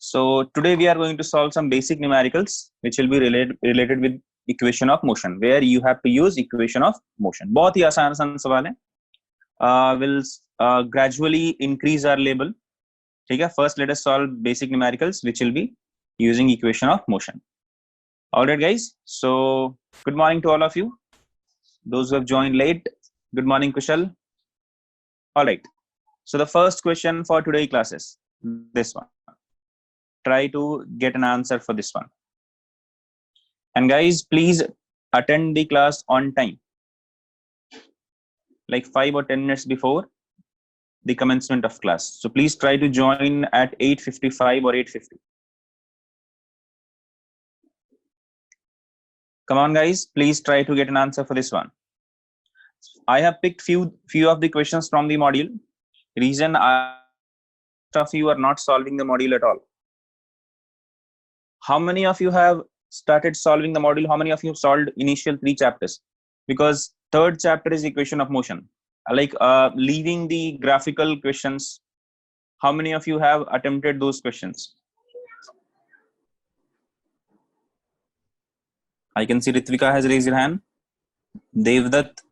So today we are going to solve some basic numericals which will be related with equation of motion, where you have to use equation of motion. बहुत ही आसान सवाल है. Will gradually increase our level. ठीक है. First let us solve basic numericals which will be using equation of motion. Alright guys, so good morning to all of you. Those who have joined late, good morning Kushal. Alright, so the first question for today class is this one. Try to get an answer for this one. And guys, please attend the class on time, like 5 or 10 minutes before the commencement of class. So please try to join at 8:55 or 8:50. Come on guys, please try to get an answer for this one. I have picked few of the questions from the module. Reason of you are not solving the module at all. How many of you have started solving the module? How many of you have solved initial 3 chapters? Because third chapter is equation of motion. Like leaving the graphical questions, how many of you have attempted those questions? I can see Ritvika has raised her hand. Devdutt.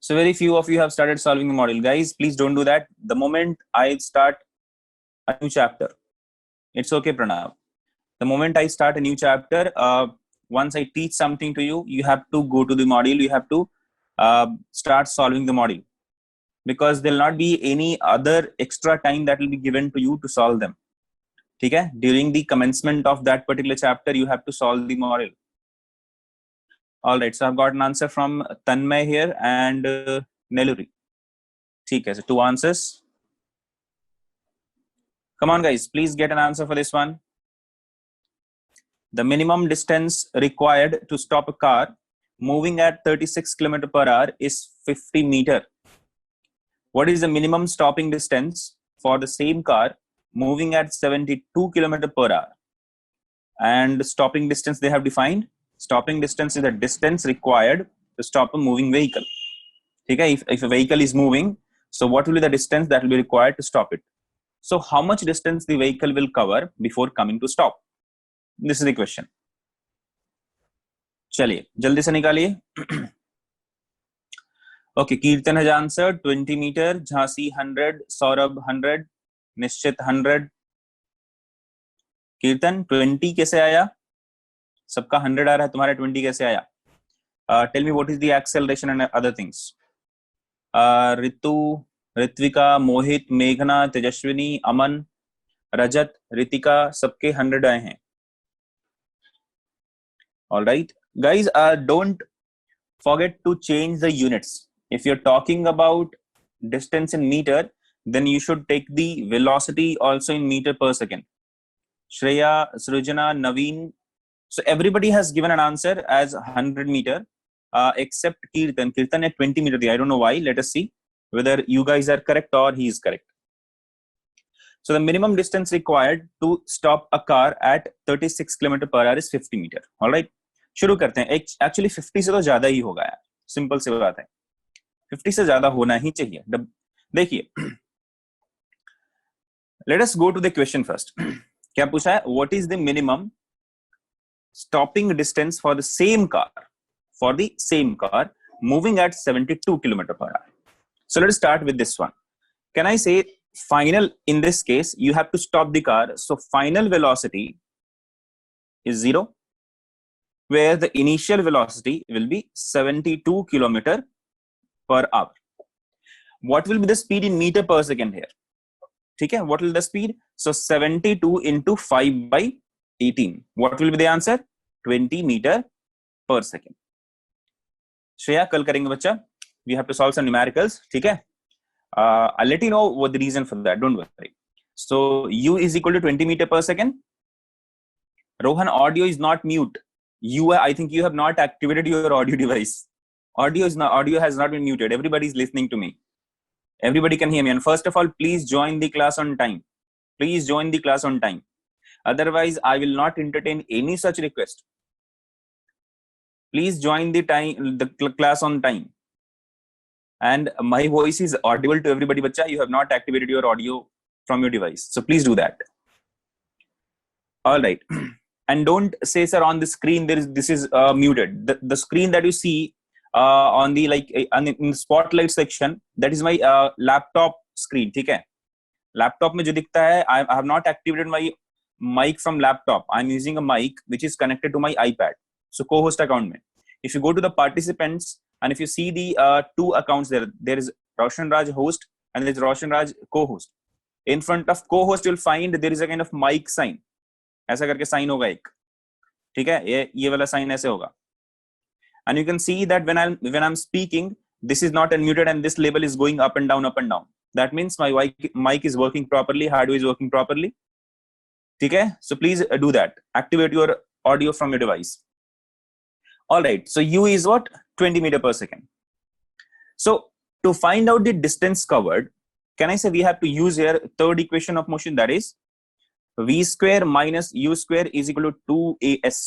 So very few of you have started solving the module. Guys, please don't do that. The moment I start a new chapter, it's okay, Pranav. The moment I start a new chapter, once I teach something to you, you have to go to the module. You have to start solving the module, because there will not be any other extra time that will be given to you to solve them. Okay? During the commencement of that particular chapter, you have to solve the module. All right, so I've got an answer from Tanmay here and Neluri. Okay, so 2 answers. Come on guys, please get an answer for this one. The minimum distance required to stop a car moving at 36 km per hour is 50 meter. What is the minimum stopping distance for the same car moving at 72 km per hour? And stopping distance they have defined. Stopping distance is the distance required to stop a moving vehicle. Okay? If a vehicle is moving, so what will be the distance that will be required to stop it? So how much distance the vehicle will cover before coming to stop? This is the question. चलिए जल्दी से निकालिए. Okay, कीर्तन has answered 20 meter, Jhansi 100, Saurabh 100, निश्चित 100. कीर्तन 20 कैसे आया? सबका 100 आ रहा है, तुम्हारा 20 कैसे आया? Tell me what is the acceleration and other things. Ritu, Ritvika, मोहित, मेघना, तेजस्विनी, अमन, रजत, रितिका, सबके 100 आए हैं. All right, guys, don't forget to change the units. If you're talking about distance in meter, then you should take the velocity also in meter per second. Shreya, Srujana, Naveen. So everybody has given an answer as 100 meter, except Kirtan. Kirtan at 20 meter. I don't know why. Let us see whether you guys are correct or he is correct. So the minimum distance required to stop a car at 36 km per hour is 50 meter. All right. शुरू करते हैं. Actually 50 से तो ज्यादा ही होगा यार. Simple सी बात है. 50 से ज्यादा होना ही चाहिए. देखिए. Let us go to the question first. क्या पूछा है? What is the minimum stopping distance for the same car moving at 72 km per hour? So let us start with this one. Can I say final? In this case, you have to stop the car. So final velocity is 0, where the initial velocity will be 72 km per hour. What will be the speed in meter per second here? Okay, what will be the speed? So 72 into 5 by 18. What will be the answer? 20 meter per second. Shreya, कल करेंगे बच्चा. We have to solve some numericals. ठीक है? I'll let you know what the reason for that. Don't worry. So U is equal to 20 meter per second. Rohan, audio is not mute. I think you have not activated your audio device. Audio has not been muted. Everybody is listening to me. Everybody can hear me. And first of all, please join the class on time. Please join the class on time. Otherwise, I will not entertain any such request. Please join the class on time. and my voice is audible to everybody, bacha. You have not activated your audio from your device, so please do that. All right. And don't say, sir, on the screen this is muted. The screen that you see on the in the spotlight section, that is my laptop screen. ठीक है? Laptop में जो दिखता है, I have not activated my mic from laptop. I'm using a mic which is connected to my iPad. So co-host account में, if you go to the participants and if you see the two accounts there is Roshan Raj host and there is Roshan Raj co-host. In front of co-host you'll find there is a kind of mic sign. ऐसा करके sign होगा एक, ठीक है? ये वाला sign ऐसे होगा, and you can see that when I'm speaking, this is not unmuted and this label is going up and down, up and down. That means my mic is working properly, hardware is working properly. ठीक है? So please do that. Activate your audio from your device. All right. So U is what? 20 meter per second. So to find out the distance covered, can I say we have to use here third equation of motion, that is v square minus u square is equal to 2as.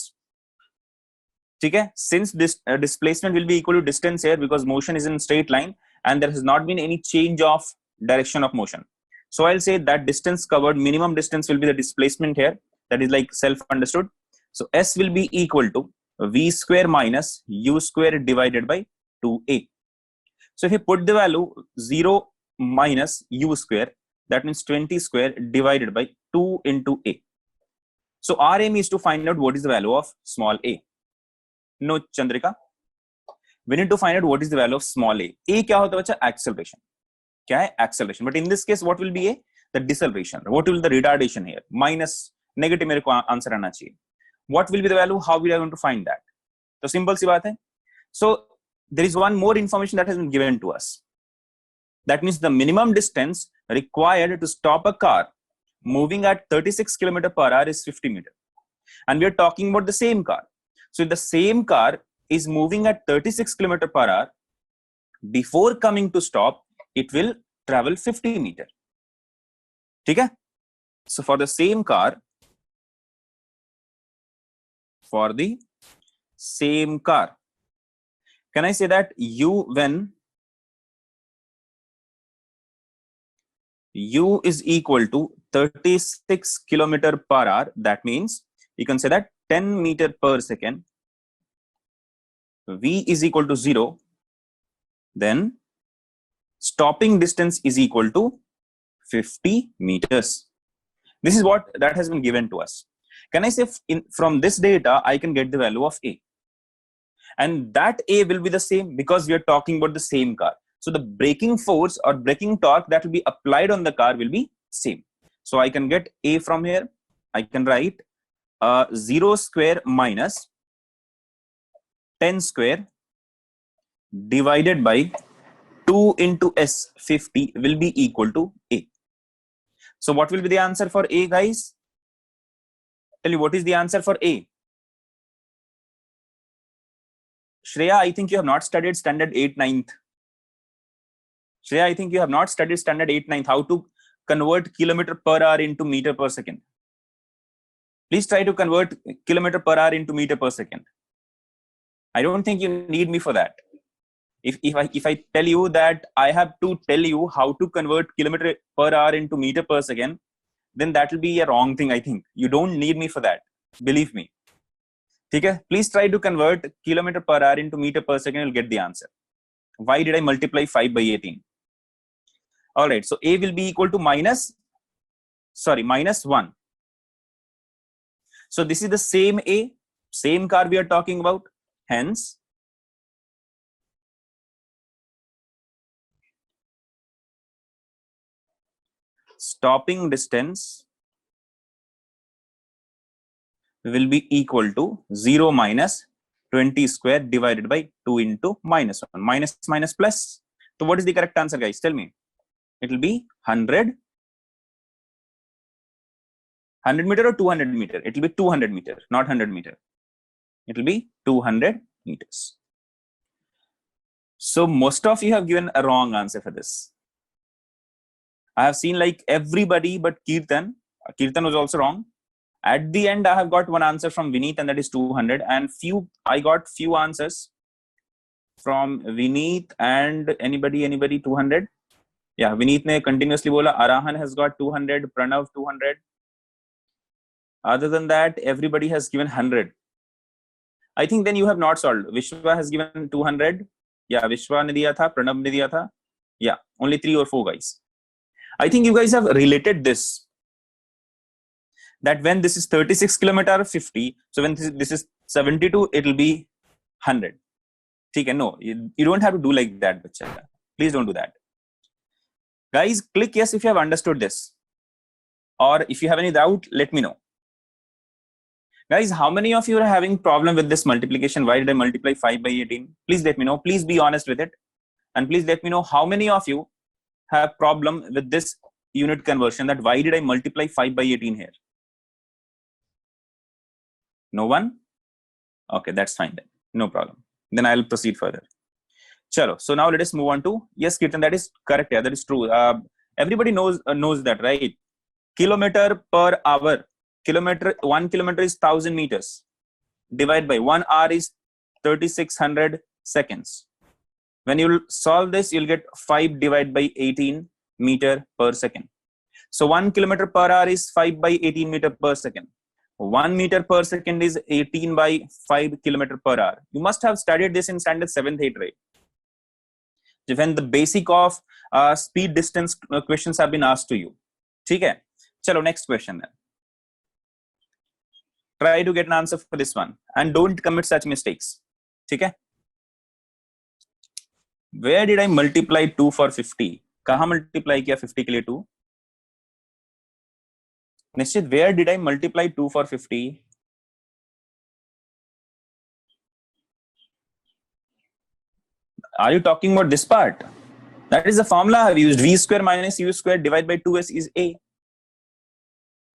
ठीक है? Since this displacement will be equal to distance here because motion is in straight line and there has not been any change of direction of motion. So I'll say that distance covered, minimum distance will be the displacement here. That is like self understood. So S will be equal to v square minus u square divided by 2a. So if you put the value 0 minus u square, that means 20 square divided by 2 into a. So our aim is to find out what is the value of small a. No, Chandrika. We need to find out what is the value of small a. A क्या होता है बच्चा? Acceleration. क्या है? Acceleration. But in this case, what will be a? The deceleration. What will be the retardation here? Minus negative मेरे को answer आना चाहिए. What will be the value? How we are going to find that? तो simple सी बात है. So there is one more information that has been given to us. That means the minimum distance required to stop a car moving at 36 km per hour is 50 meters. And we are talking about the same car. So if the same car is moving at 36 km per hour, before coming to stop, it will travel 50 meters. Okay? So for the same car, can I say that when U is equal to 36 km per hour, that means you can say that 10 meter per second, V is equal to 0, then stopping distance is equal to 50 meters. This is what that has been given to us. Can I say from this data, I can get the value of A? And that A will be the same because we are talking about the same car. So the braking force or braking torque that will be applied on the car will be same. So I can get A from here. I can write 0 square minus 10 square divided by 2 into S 50 will be equal to A. So what will be the answer for A, guys? Tell you what is the answer for A. Shreya, I think you have not studied standard 8 9th. Shreya, I think you have not studied standard 8 9th. How to convert kilometer per hour into meter per second. Please try to convert kilometer per hour into meter per second. I don't think you need me for that. If I tell you that I have to tell you how to convert kilometer per hour into meter per second, then that will be a wrong thing, I think. You don't need me for that. Believe me. Okay? Please try to convert kilometer per hour into meter per second. You'll get the answer. Why did I multiply 5 by 18? All right. So A will be equal to minus 1. So this is the same A, same car we are talking about. Hence, stopping distance will be equal to 0 minus 20 square divided by 2 into minus 1. Minus minus plus. So what is the correct answer, guys? Tell me. It will be 100 meter or 200 meter? It will be 200 meter, not 100 meter. It will be 200 meters. So most of you have given a wrong answer for this. I have seen like everybody but Kirtan. Kirtan was also wrong. At the end, I have got one answer from Vineet, and that is 200. And I got few answers from Vineet and anybody 200. Yeah, Vineet ne continuously bola. Arahan has got 200, Pranav 200. Other than that, everybody has given 100. I think then you have not solved. Vishwa has given 200. Yeah, Vishwa ne diya tha, Pranav ne diya tha. Yeah, only 3 or 4 guys. I think you guys have related this, that when this is 36 kilometer 50, so when this is 72, it will be 100. Okay, no, you don't have to do like that, bacha. Please don't do that. Guys, click yes if you have understood this, or if you have any doubt, let me know. Guys, how many of you are having problem with this multiplication? Why did I multiply 5 by 18? Please let me know. Please be honest with it, and please let me know how many of you have problem with this unit conversion, that why did I multiply 5 by 18 here? No one? Okay, that's fine then. No problem. Then I'll proceed further. Chalo. So now let us move on to, yes, Kirtan, that is correct. Yeah, that is true. Everybody knows that, right? Kilometer per hour. 1 kilometer is 1000 meters. Divide by 1 hour is 3600 seconds. When you solve this, you'll get 5 divided by 18 meter per second. So 1 kilometer per hour is 5 by 18 meter per second. 1 meter per second is 18 by 5 kilometer per hour. You must have studied this in standard 7th, 8th, right? When the basic of speed distance questions have been asked to you. Okay? Chalo, next question then. Try to get an answer for this one and don't commit such mistakes. Okay? Where did I multiply 2 for 50? Kaha multiply kiya 50 ke liye 2? Nishchit, where did I multiply 2 for 50? Are you talking about this part? That is the formula I've used. V square minus U square divided by 2S is A.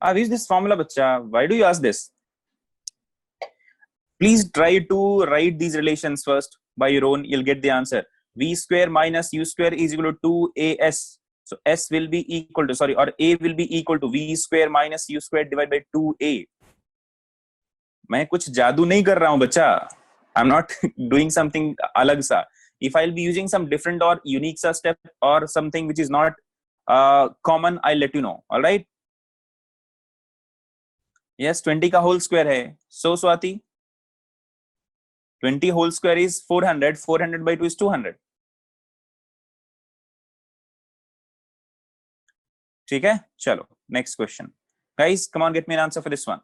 I've used this formula, bacha. Why do you ask this? Please try to write these relations first by your own. You'll get the answer. V square minus U square is equal to 2AS. So S will be equal to, sorry, or A will be equal to V square minus U square divided by 2A. मैं कुछ जादू नहीं कर रहा हूं बच्चा. I'm not doing something अलग सा. If I'll be using some different or unique step or something which is not common, I'll let you know. All right? Yes, 20 का whole square है. So Swati, 20 whole square is 400. 400 by 2 is 200. ठीक है? चलो, next question. Guys, come on, get me an answer for this one.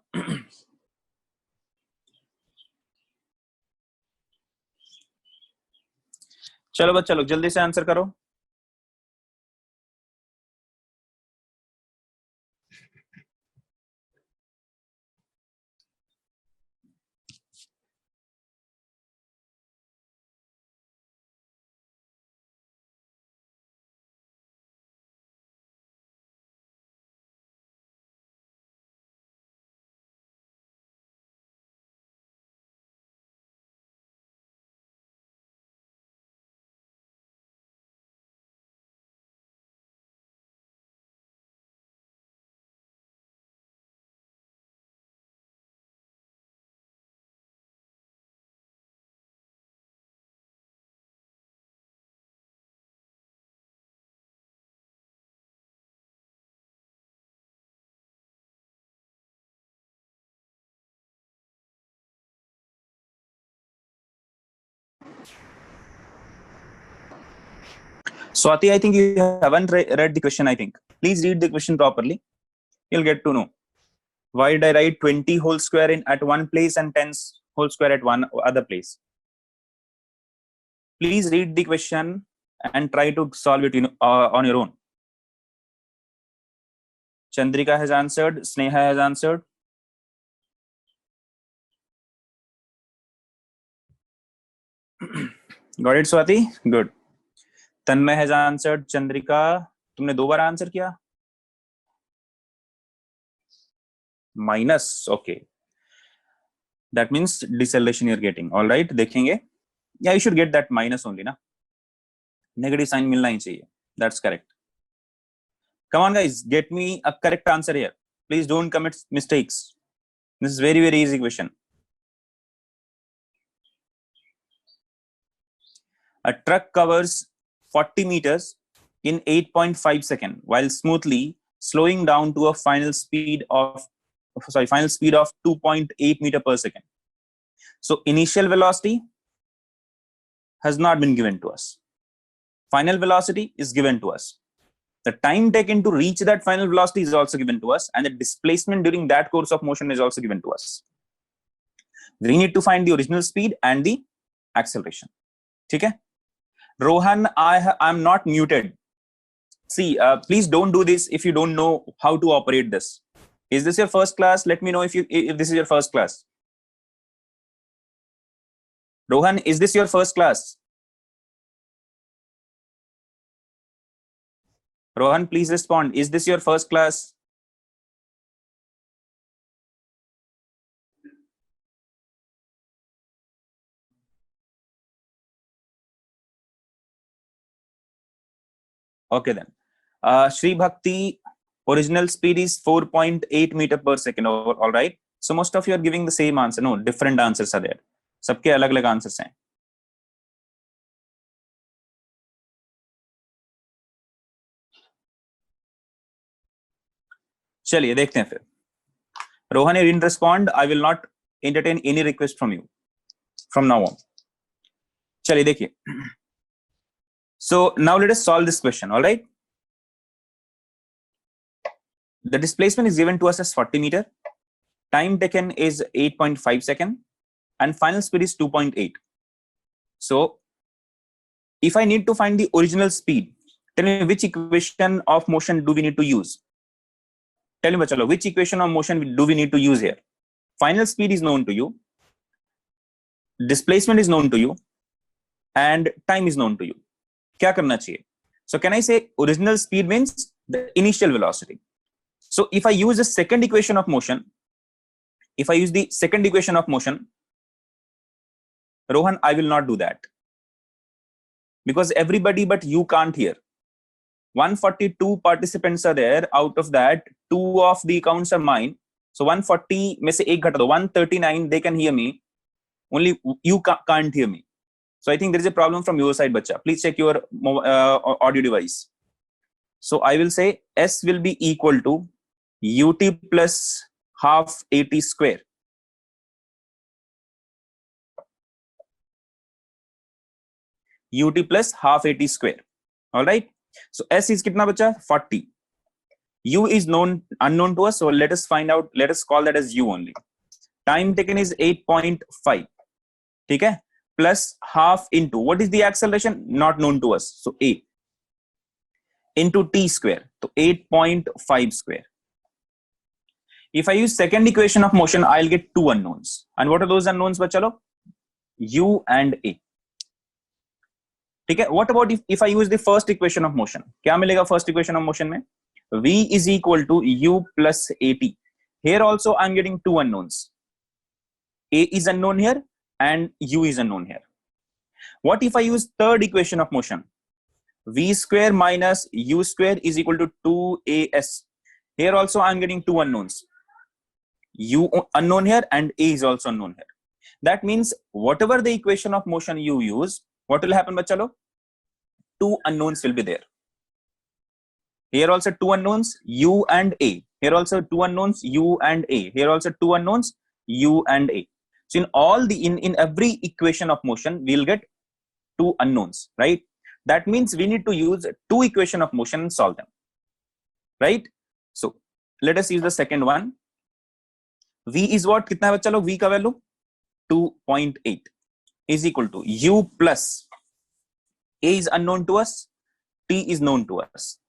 चलो बच्चा लोग जल्दी से आंसर करो. Swati, I think you haven't read the question, I think. Please read the question properly. You'll get to know. Why did I write 20 whole square at one place and 10 whole square at one other place? Please read the question and try to solve it on your own. Chandrika has answered. Sneha has answered. Got it, Swati? Good. Tanmay has answered. Chandrika, तुमने 2 बार answer किया? Minus, okay. That means deceleration you're getting. All right, देखेंगे. Yeah, you should get that minus only, na? Negative sign मिलना ही चाहिए. That's correct. Come on, guys, get me a correct answer here. Please don't commit mistakes. This is very easy question. A truck covers 40 meters in 8.5 seconds while smoothly slowing down to a final speed of 2.8 meter per second. So initial velocity has not been given to us. Final velocity is given to us. The time taken to reach that final velocity is also given to us, and the displacement during that course of motion is also given to us. We need to find the original speed and the acceleration. Okay? Rohan, I'm not muted. See, please don't do this if you don't know how to operate this. Is this your first class? Let me know if this is your first class. Rohan, is this your first class? Rohan, please respond. Is this your first class? Okay then. Shri Bhakti, original speed is 4.8 meter per second. All right. So most of you are giving the same answer. No, different answers are there. सबके अलग-अलग answers हैं. चलिए देखते हैं फिर. Rohan, you didn't respond. I will not entertain any request from you from now on. चलिए देखिए. So now let us solve this question. All right. The displacement is given to us as 40 meter. Time taken is 8.5 seconds. And final speed is 2.8. So if I need to find the original speed, tell me which equation of motion do we need to use? Tell me, bachalo, which equation of motion do we need to use here? Final speed is known to you. Displacement is known to you. And time is known to you. Kya karna chahiye? So can I say original speed means the initial velocity? So if I use the second equation of motion, Rohan, I will not do that. Because everybody but you can't hear. 142 participants are there. Out of that, 2 of the accounts are mine. So 140 में से एक घटा दो. 139 they can hear me. Only you can't hear me. So I think there is a problem from your side, bacha. Please check your audio device. So I will say S will be equal to UT plus half AT square. UT plus half AT square. All right. So S is kitna bacha? 40. U is unknown to us. So let us find out. Let us call that as U only. Time taken is 8.5. Okay. Plus half into what is the acceleration? Not known to us. So A into T square. So 8.5 square. If I use second equation of motion, I'll get 2 unknowns. And what are those unknowns, bachalo? U and A. Okay. What about if I use the first equation of motion? Kya milega first equation of motion mein? V is equal to U plus AT. Here also I'm getting 2 unknowns. A is unknown here and U is unknown here. What if I use third equation of motion? V square minus U square is equal to 2AS. Here also I'm getting 2 unknowns. U unknown here and A is also unknown here. That means whatever the equation of motion you use, what will happen, bachalo? 2 unknowns will be there. Here also 2 unknowns, U and A. Here also 2 unknowns, U and A. Here also 2 unknowns, U and A. So in all in every equation of motion, we'll get 2 unknowns, right? That means we need to use 2 equation of motion and solve them, right? So let us use the second one. V is what? Kitna hai bachalo? V ka value 2.8 is equal to U plus A is unknown to us, T is known to us.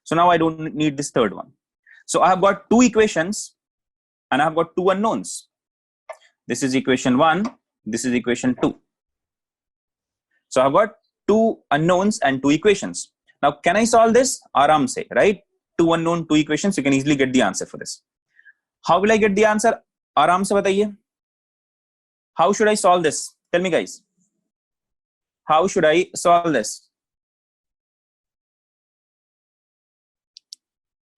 So now I don't need this third one. So I have got 2 equations and I have got 2 unknowns. This is equation 1, this is equation 2. So I've got 2 unknowns and 2 equations. Now can I solve this? Aram se, right? 2 unknown, 2 equations, you can easily get the answer for this. How will I get the answer? Aram se bataiye. How should I solve this? Tell me, guys. How should I solve this?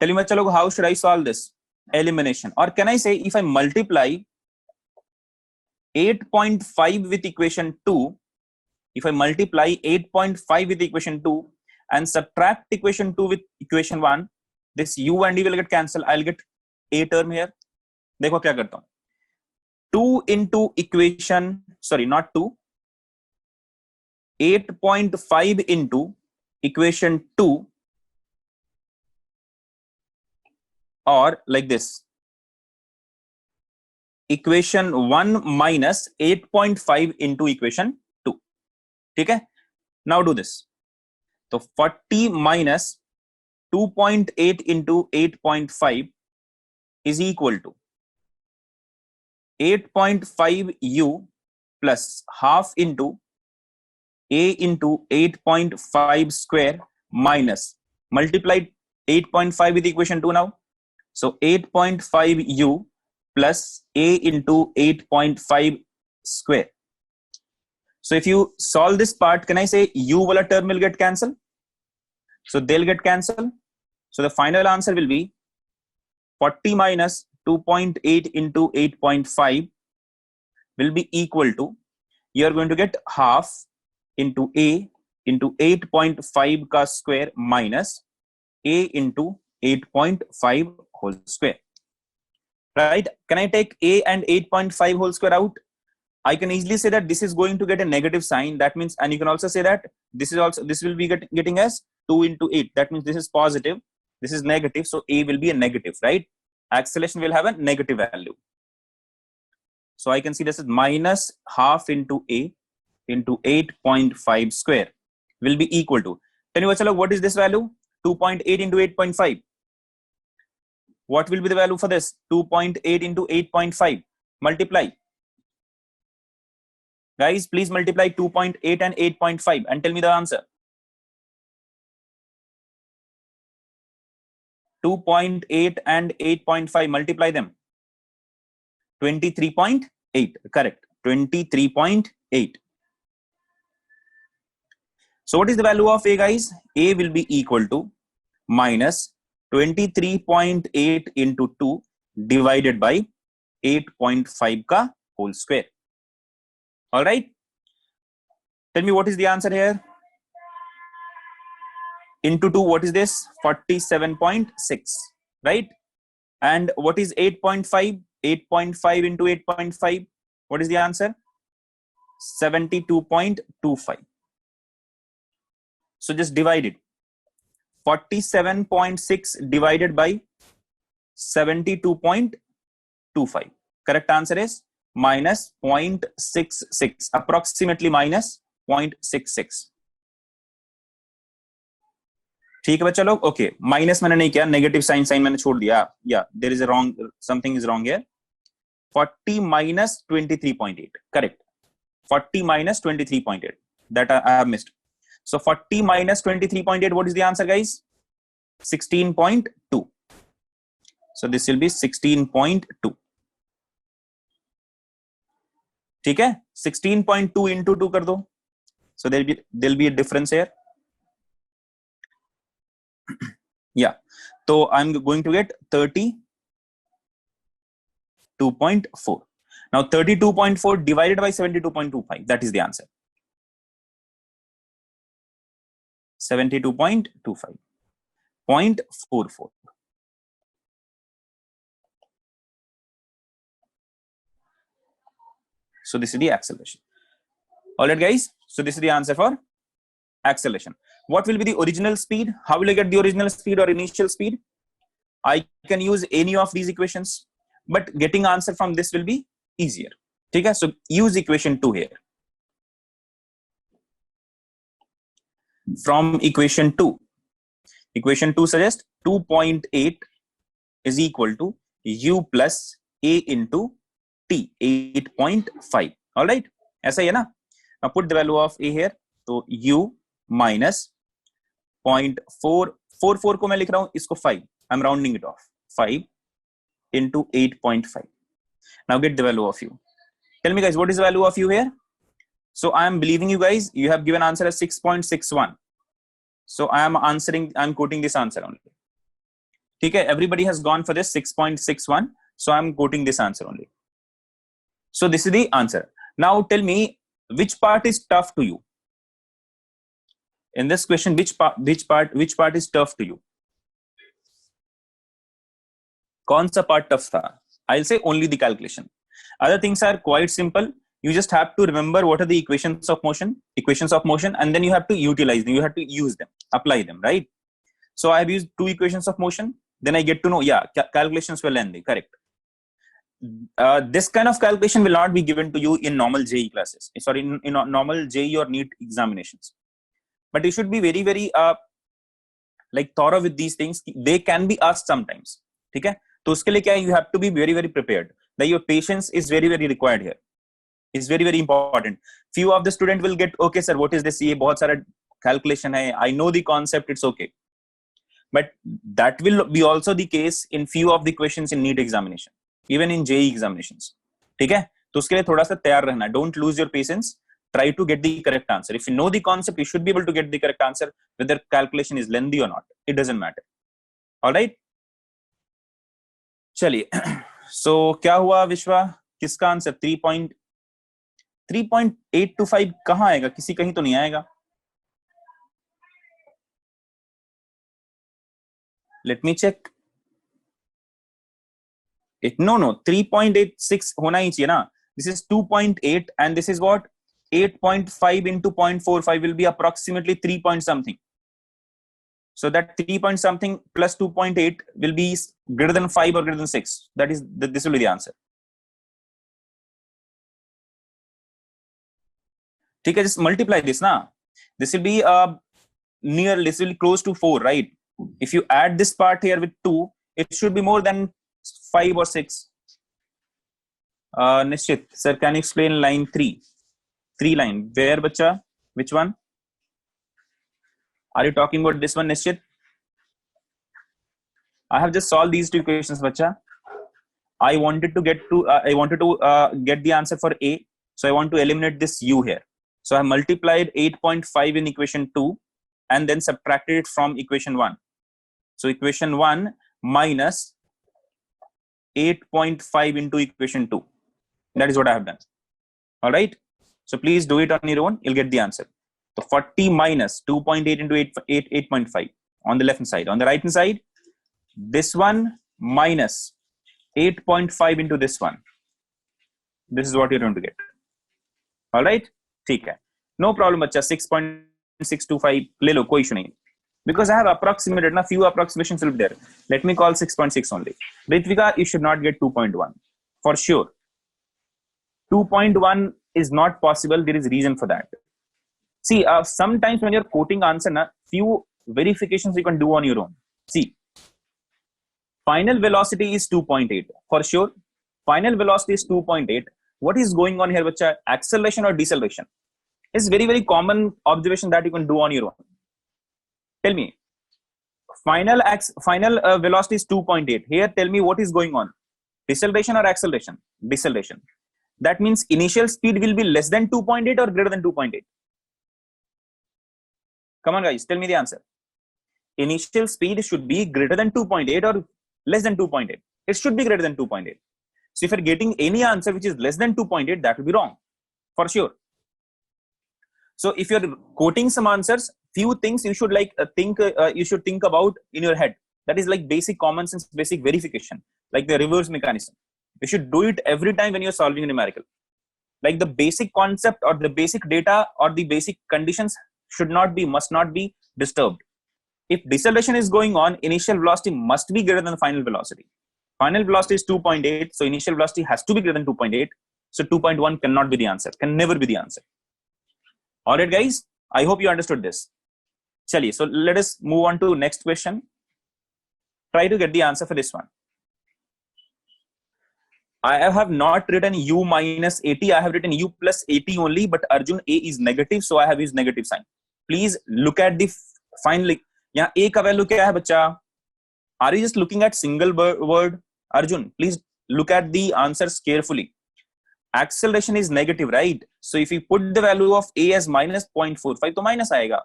Tell me, chalo, how should I solve this? Elimination. Or can I say if I multiply 8.5 with equation 2, if I multiply 8.5 with equation 2 and subtract equation 2 with equation 1, this u and e will get cancelled. I'll get a term here. देखो क्या करता हूं, 2 into equation, sorry, not 2, 8.5 into equation 2, or like this, equation 1 minus 8.5 into equation 2. Okay, now do this. So 40 minus 2.8 into 8.5 is equal to 8.5 u plus half into a into 8.5 square minus, multiply 8.5 with equation 2 now. So 8.5 u plus a into 8.5 square. So if you solve this part, can I say u wala term will get cancelled? So they'll get cancelled. So the final answer will be 40 minus 2.8 into 8.5 will be equal to, you are going to get half into a into 8.5 ka square minus a into 8.5 whole square. Right? Can I take a and 8.5 whole square out? I can easily say that this is going to get a negative sign. That means, and you can also say that this will be getting as 2 into 8. That means this is positive, this is negative. So a will be a negative, right? Acceleration will have a negative value. So I can see this is minus half into a into 8.5 square will be equal to, can you watch out, what is this value? 2.8 into 8.5. What will be the value for this? 2.8 into 8.5. Multiply. Guys, please multiply 2.8 and 8.5 and tell me the answer. 2.8 and 8.5, multiply them. 23.8, correct. 23.8. So what is the value of a, guys? A will be equal to minus 23.8 into 2 divided by 8.5 ka whole square. All right. Tell me what is the answer here. Into 2, what is this? 47.6, right? And what is 8.5? 8.5 into 8.5. What is the answer? 72.25. So just divide it. 47.6 divided by 72.25. Correct answer is minus 0.66, approximately minus 0.66. ठीक है बच्चा लोग. Okay, minus मैंने नहीं किया, negative sign मैंने छोड़ दिया. या there is a wrong, something is wrong here. 40 minus 23.8, correct. 40 minus 23.8, that I have missed. So 40 minus 23.8, what is the answer, guys? 16.2. So this will be 16.2. ठीक है, 16.2 into 2 कर दो. So there'll be a difference here. Yeah, so I'm going to get 32.4. Now 32.4 divided by 72.25, that is the answer. 72.25. 0.44. So this is the acceleration. All right, guys. So this is the answer for acceleration. What will be the original speed? How will I get the original speed or initial speed? I can use any of these equations, but getting answer from this will be easier. Okay, so use equation 2 here. From equation 2, equation 2 suggests 2.8 is equal to u plus a into t, 8.5. all right, ऐसा ही है ना. Now put the value of a here. तो u minus 0.444 को मैं लिख रहा हूं, इसको 5, I'm rounding it off, 5 into 8.5. Now get the value of u. Tell me, guys, what is the value of u here? So I am believing you guys, you have given answer as 6.61. So I'm quoting this answer only. Okay, everybody has gone for this 6.61. So I'm quoting this answer only. So this is the answer. Now tell me which part is tough to you. In this question, which part is tough to you? कौन सा part tough था? I'll say only the calculation. Other things are quite simple. You just have to remember what are the equations of motion, and then you have to utilize them. You have to use them, apply them, right? So I have used two equations of motion. Then I get to know, yeah, calculations were lengthy, correct. This kind of calculation will not be given to you in normal JEE classes. Sorry, in normal JEE or NEET examinations. But you should be very, very like thorough with these things. They can be asked sometimes. Okay? So uske liye kya, you have to be very, very prepared. That your patience is very, very required here. It's very, very important. Few of the student will get, okay, sir, what is this? ये बहुत सारा calculation है. I know the concept. It's okay. But that will be also the case in few of the questions in NEET examination, even in JEE examinations. ठीक है? तो उसके लिए थोड़ा सा तैयार रहना. Don't lose your patience. Try to get the correct answer. If you know the concept, you should be able to get the correct answer, whether calculation is lengthy or not. It doesn't matter. All right? चलिए. So क्या हुआ विश्वा? किसका answer 3.825 कहाँ आएगा? किसी कहीं तो नहीं आएगा. Let me check. No, 3.86 होना ही चाहिए ना. This is 2.8 and this is what? 8.5 into 0.45 will be approximately 3 point something. So that 3 point something plus 2.8 will be greater than 5 or greater than 6. This will be the answer. ठीक है, just multiply this now. This will be this will be close to 4, right? If you add this part here with 2, it should be more than 5 or 6. Nishchit, sir, can you explain line 3? 3 line. Where, bacha? Which one? Are you talking about this one, Nishchit? I have just solved these two equations, bacha. I wanted to get the answer for A. So I want to eliminate this U here. So I multiplied 8.5 in equation 2 and then subtracted it from equation 1. So equation 1 minus 8.5 into equation 2. That is what I have done. All right. So please do it on your own. You'll get the answer. So 40 minus 2.8 into 8.5 on the left hand side. On the right hand side, this one minus 8.5 into this one. This is what you're going to get. All right. ठीक है. No problem, बच्चा. 6.625 ले लो, कोई issue नहीं. Because I have approximated, na few approximations will be there. Let me call 6.6 only. Ritvika, you should not get 2.1 for sure. 2.1 is not possible. There is reason for that. See, sometimes when you're quoting answer, na few verifications you can do on your own. See, final velocity is 2.8 for sure. Final velocity is 2.8. What is going on here, bacha? Acceleration or deceleration? It's very, very common observation that you can do on your own. Tell me, final velocity is 2.8. Here, tell me what is going on. Deceleration or acceleration? Deceleration. That means initial speed will be less than 2.8 or greater than 2.8. Come on, guys, tell me the answer. Initial speed should be greater than 2.8 or less than 2.8. It should be greater than 2.8. So if you're getting any answer which is less than 2.8, that will be wrong for sure. So if you're quoting some answers, few things you should think about in your head. That is like basic common sense, basic verification, like the reverse mechanism. You should do it every time when you're solving a numerical. Like the basic concept or the basic data or the basic conditions must not be disturbed. If deceleration is going on, initial velocity must be greater than final velocity. Final velocity is 2.8, so initial velocity has to be greater than 2.8. So 2.1 cannot be the answer, can never be the answer. All right, guys, I hope you understood this. Chaliye, so let us move on to next question. Try to get the answer for this one. I have not written U minus 80. I have written U plus 80 only, but Arjun, A is negative, so I have used negative sign. Please look at the final. यहाँ A का value क्या है बच्चा? Are you just looking at single word? Arjun, please look at the answers carefully. Acceleration is negative, right? So if you put the value of A as minus 0.45, तो minus आएगा.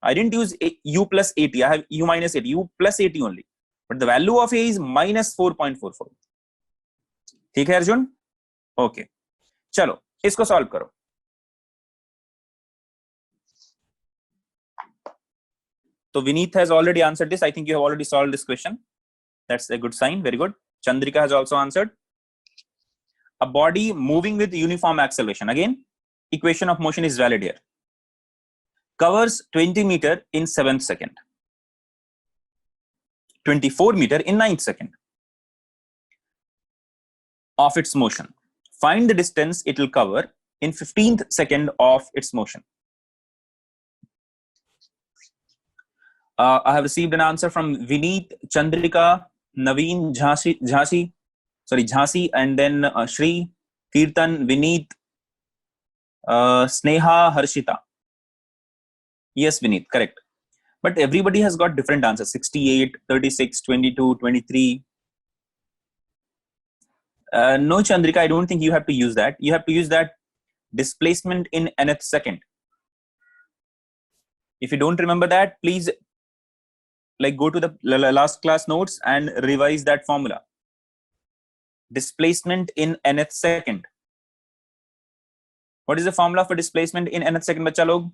I didn't use U plus 80. I have U minus 80, U plus 80 only. But the value of A is minus 4.44. ठीक है Arjun? Okay. चलो इसको solve करो. So Vineet has already answered this. I think you have already solved this question. That's a good sign. Very good. Chandrika has also answered. A body moving with uniform acceleration. Again, equation of motion is valid here. Covers 20 meter in 7th second. 24 meter in 9th second of its motion. Find the distance it will cover in 15th second of its motion. I have received an answer from Vineet, Chandrika, Naveen, Jhansi, and then Shri, Kirtan, Vineet, Sneha, Harshita. Yes, Vineet, correct. But everybody has got different answers. 68, 36, 22, 23. No, Chandrika, I don't think you have to use that. You have to use that displacement in nth second. If you don't remember that, please go to the last class notes and revise that formula. Displacement in nth second. What is the formula for displacement in nth second, bacha log?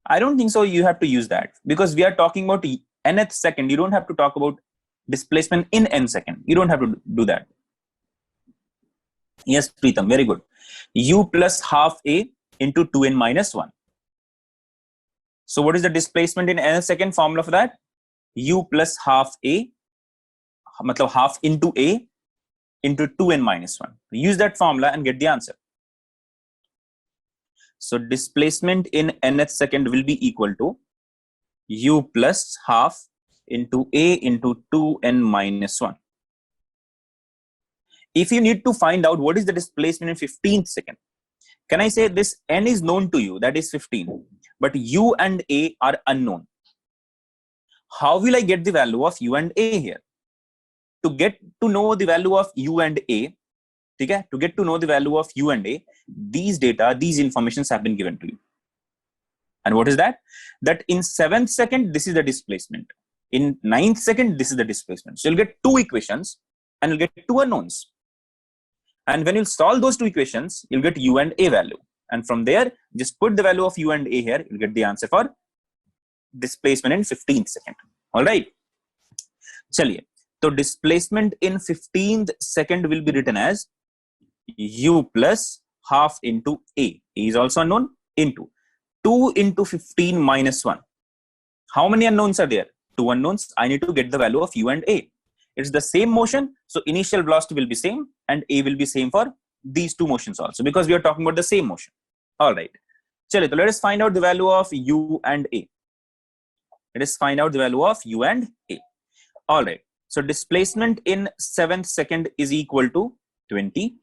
I don't think so. You have to use that because we are talking about nth second. You don't have to talk about displacement in n second. You don't have to do that. Yes, Preetham, very good. U plus half a into 2n minus 1. So what is the displacement in nth second? Formula for that? U plus half a, matlab half into a into 2n minus 1. Use that formula and get the answer. So displacement in nth second will be equal to u plus half into a into 2n minus 1. If you need to find out what is the displacement in 15th second, can I say this n is known to you, that is 15, but u and a are unknown. How will I get the value of u and a here? To get to know the value of u and a, to get to know the value of u and a, these data, these informations have been given to you. And what is that? That in 7th second, this is the displacement. In 9th second, this is the displacement. So you'll get two equations and you'll get two unknowns. And when you solve those two equations, you'll get u and a value. And from there, just put the value of u and a here, you'll get the answer for displacement in 15th second. All right. Chaliye. So displacement in 15th second will be written as u plus half into a. A is also unknown, into 2 into 15 minus 1. How many unknowns are there? Two unknowns. I need to get the value of u and a. It's the same motion, so initial velocity will be same and a will be same for these two motions also, because we are talking about the same motion. All right. Chale, so let us find out the value of u and a. Let us find out the value of u and a. All right. So displacement in 7th second is equal to 20.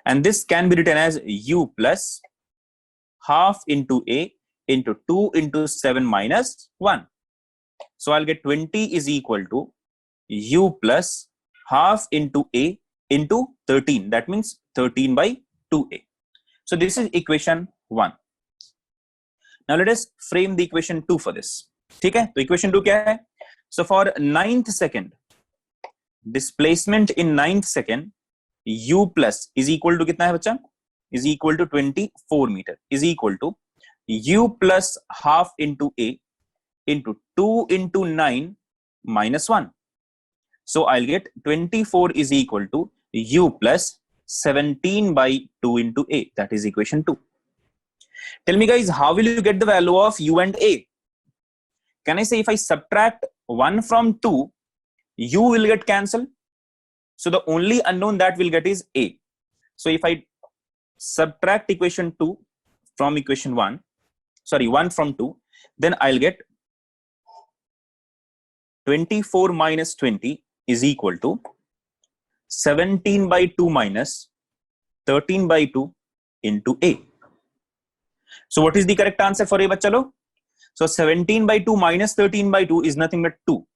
And this can be written as u plus half into a into 2 into 7 minus 1. So I'll get 20 is equal to u plus half into a into 13. That means 13 by 2a. So this is equation 1. Now let us frame the equation 2 for this. Okay? So equation 2 kya hai? So for 9th second, displacement in 9th second, u plus is equal to kitna hai bacha? Is equal to 24 meter, is equal to u plus half into a into 2 into 9 minus 1. So I'll get 24 is equal to u plus 17 by 2 into a. That is equation 2. Tell me guys, how will you get the value of u and a? Can I say if I subtract 1 from 2, u will get cancelled. So the only unknown that we'll get is a. So if I subtract equation 2 from equation 1, sorry, 1 from 2, then I'll get 24 minus 20 is equal to 17 by 2 minus 13 by 2 into a. So what is the correct answer for a, bachalo? So 17 by 2 minus 13 by 2 is nothing but 2.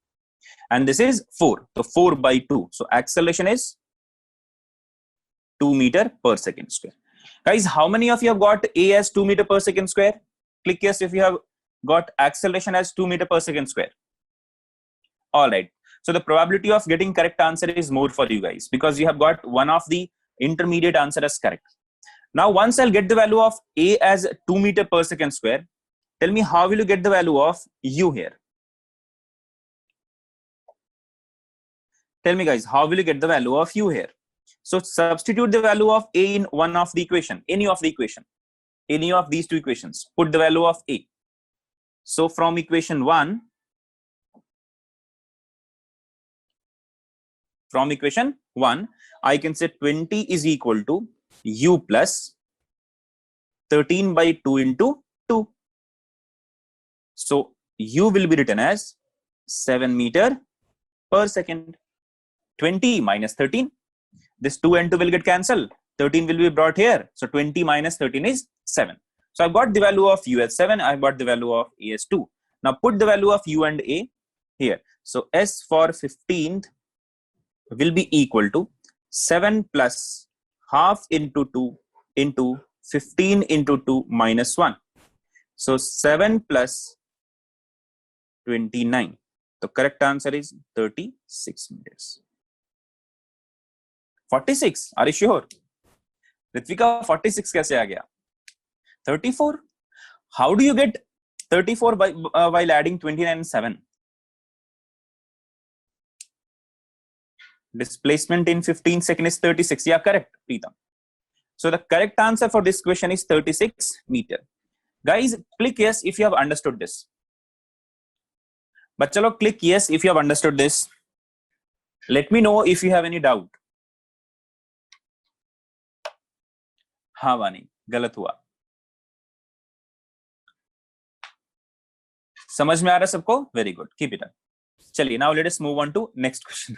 And this is 4. So 4 by 2. So acceleration is 2 meter per second square. Guys, how many of you have got a as 2 meter per second square? Click yes if you have got acceleration as 2 meter per second square. All right. So the probability of getting correct answer is more for you guys because you have got one of the intermediate answer as correct. Now, once I'll get the value of a as 2 meter per second square, Tell me, how will you get the value of u here? Tell me guys, how will you get the value of u here? So substitute the value of a in one of the equation, any of these two equations. Put the value of a. So from equation 1, I can say 20 is equal to u plus 13 by 2 into 2. So u will be written as 7 meter per second. 20 minus 13. This 2 and 2 will get cancelled. 13 will be brought here. So 20 minus 13 is 7. So I've got the value of u as 7. I've got the value of a as 2. Now put the value of u and a here. So s for 15th will be equal to 7 plus half into 2 into 15 into 2 minus 1. So 7 plus 29. The correct answer is 36 meters. 46? Are you sure? Ritvika, 46 कैसे आ गया? 34? How do you get 34 while adding 29 and 7? Displacement in 15 seconds is 36. Yeah, correct, Preetham. So the correct answer for this question is 36 meter. Guys, click yes if you have understood this. But chalo, click yes if you have understood this. Let me know if you have any doubt. हाँ वानी, गलत हुआ. समझ में आ रहा है सबको? Very good. Keep it up. चलिए, now let us move on to next question.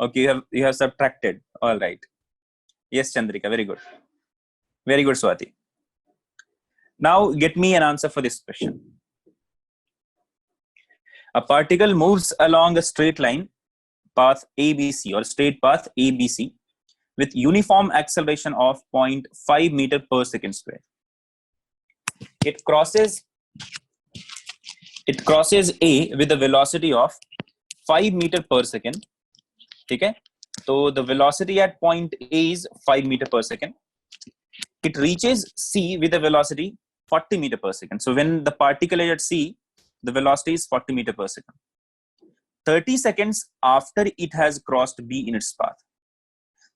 Okay, you have subtracted. All right. Yes, Chandrika. Very good. Very good, Swati. Now get me an answer for this question. A particle moves along a straight line path ABC or straight path ABC with uniform acceleration of 0.5 meter per second square. It crosses A with a velocity of 5 meter per second. Okay? So the velocity at point A is 5 meter per second. It reaches C with a velocity 40 meter per second. So when the particle is at C, the velocity is 40 meter per second. 30 seconds after it has crossed B in its path.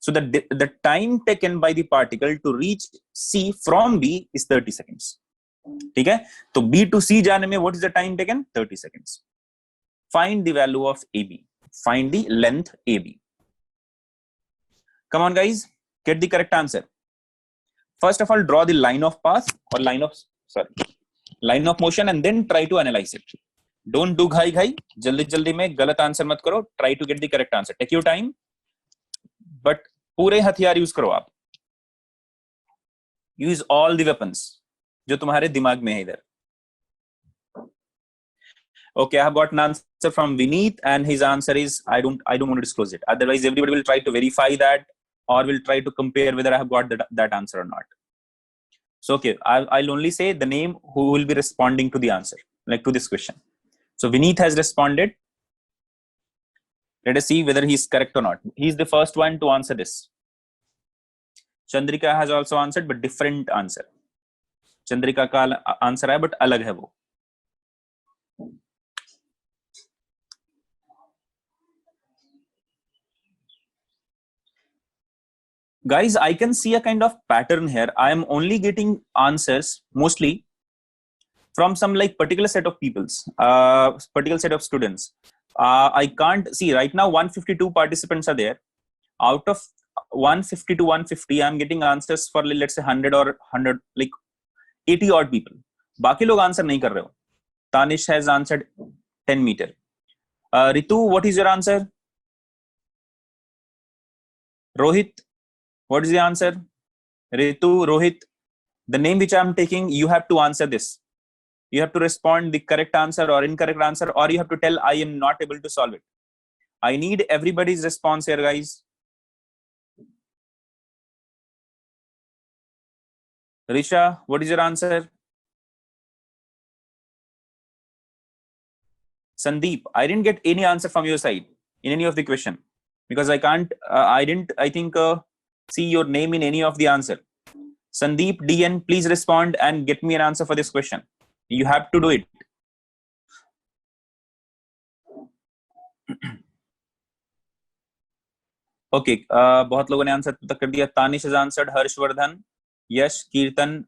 So the time taken by the particle to reach C from B is 30 seconds. Okay? So B to C जाने में what is the time taken? 30 seconds. Find the value of AB. Find the length AB. Come on guys, get the correct answer. First of all, draw the line of path or line of motion and then try to analyze it. Don't do ghai. Jaldi में गलत answer मत करो. Try to get the correct answer. Take your time, but पूरे हथियार use करो आप. Use all the weapons जो तुम्हारे दिमाग में है इधर. Okay, I have got an answer from Vineet, and his answer is I don't want to disclose it. Otherwise, everybody will try to verify that or will try to compare whether I have got that answer or not. So okay, I'll only say the name who will be responding to the answer, like to this question. So Vineet has responded. Let us see whether he is correct or not. He is the first one to answer this. Chandrika has also answered, but different answer. Chandrika का answer है, but अलग है वो. Guys, I can see a kind of pattern here. I am only getting answers mostly from some like particular set of peoples, particular set of students. I can't see right now 152 participants are there. Out of 150 to 150, I'm getting answers for let's say 100 or 100, like 80 odd people. बाकी लोग answer नहीं कर रहे हो. Tanish has answered 10 meter. Ritu, what is your answer? Rohit, what is the answer? Ritu, Rohit, the name which I'm taking, you have to answer this. You have to respond the correct answer or incorrect answer, or you have to tell I am not able to solve it. I need everybody's response here, guys. Risha, what is your answer? Sandeep, I didn't get any answer from your side in any of the question because I can't, I think, see your name in any of the answer. Sandeep, DN, please respond and get me an answer for this question. You have to do it. Okay बहुत लोगों ने answer तक कर दिया. Tanish has answered, Harshvardhan, यश, कीर्तन.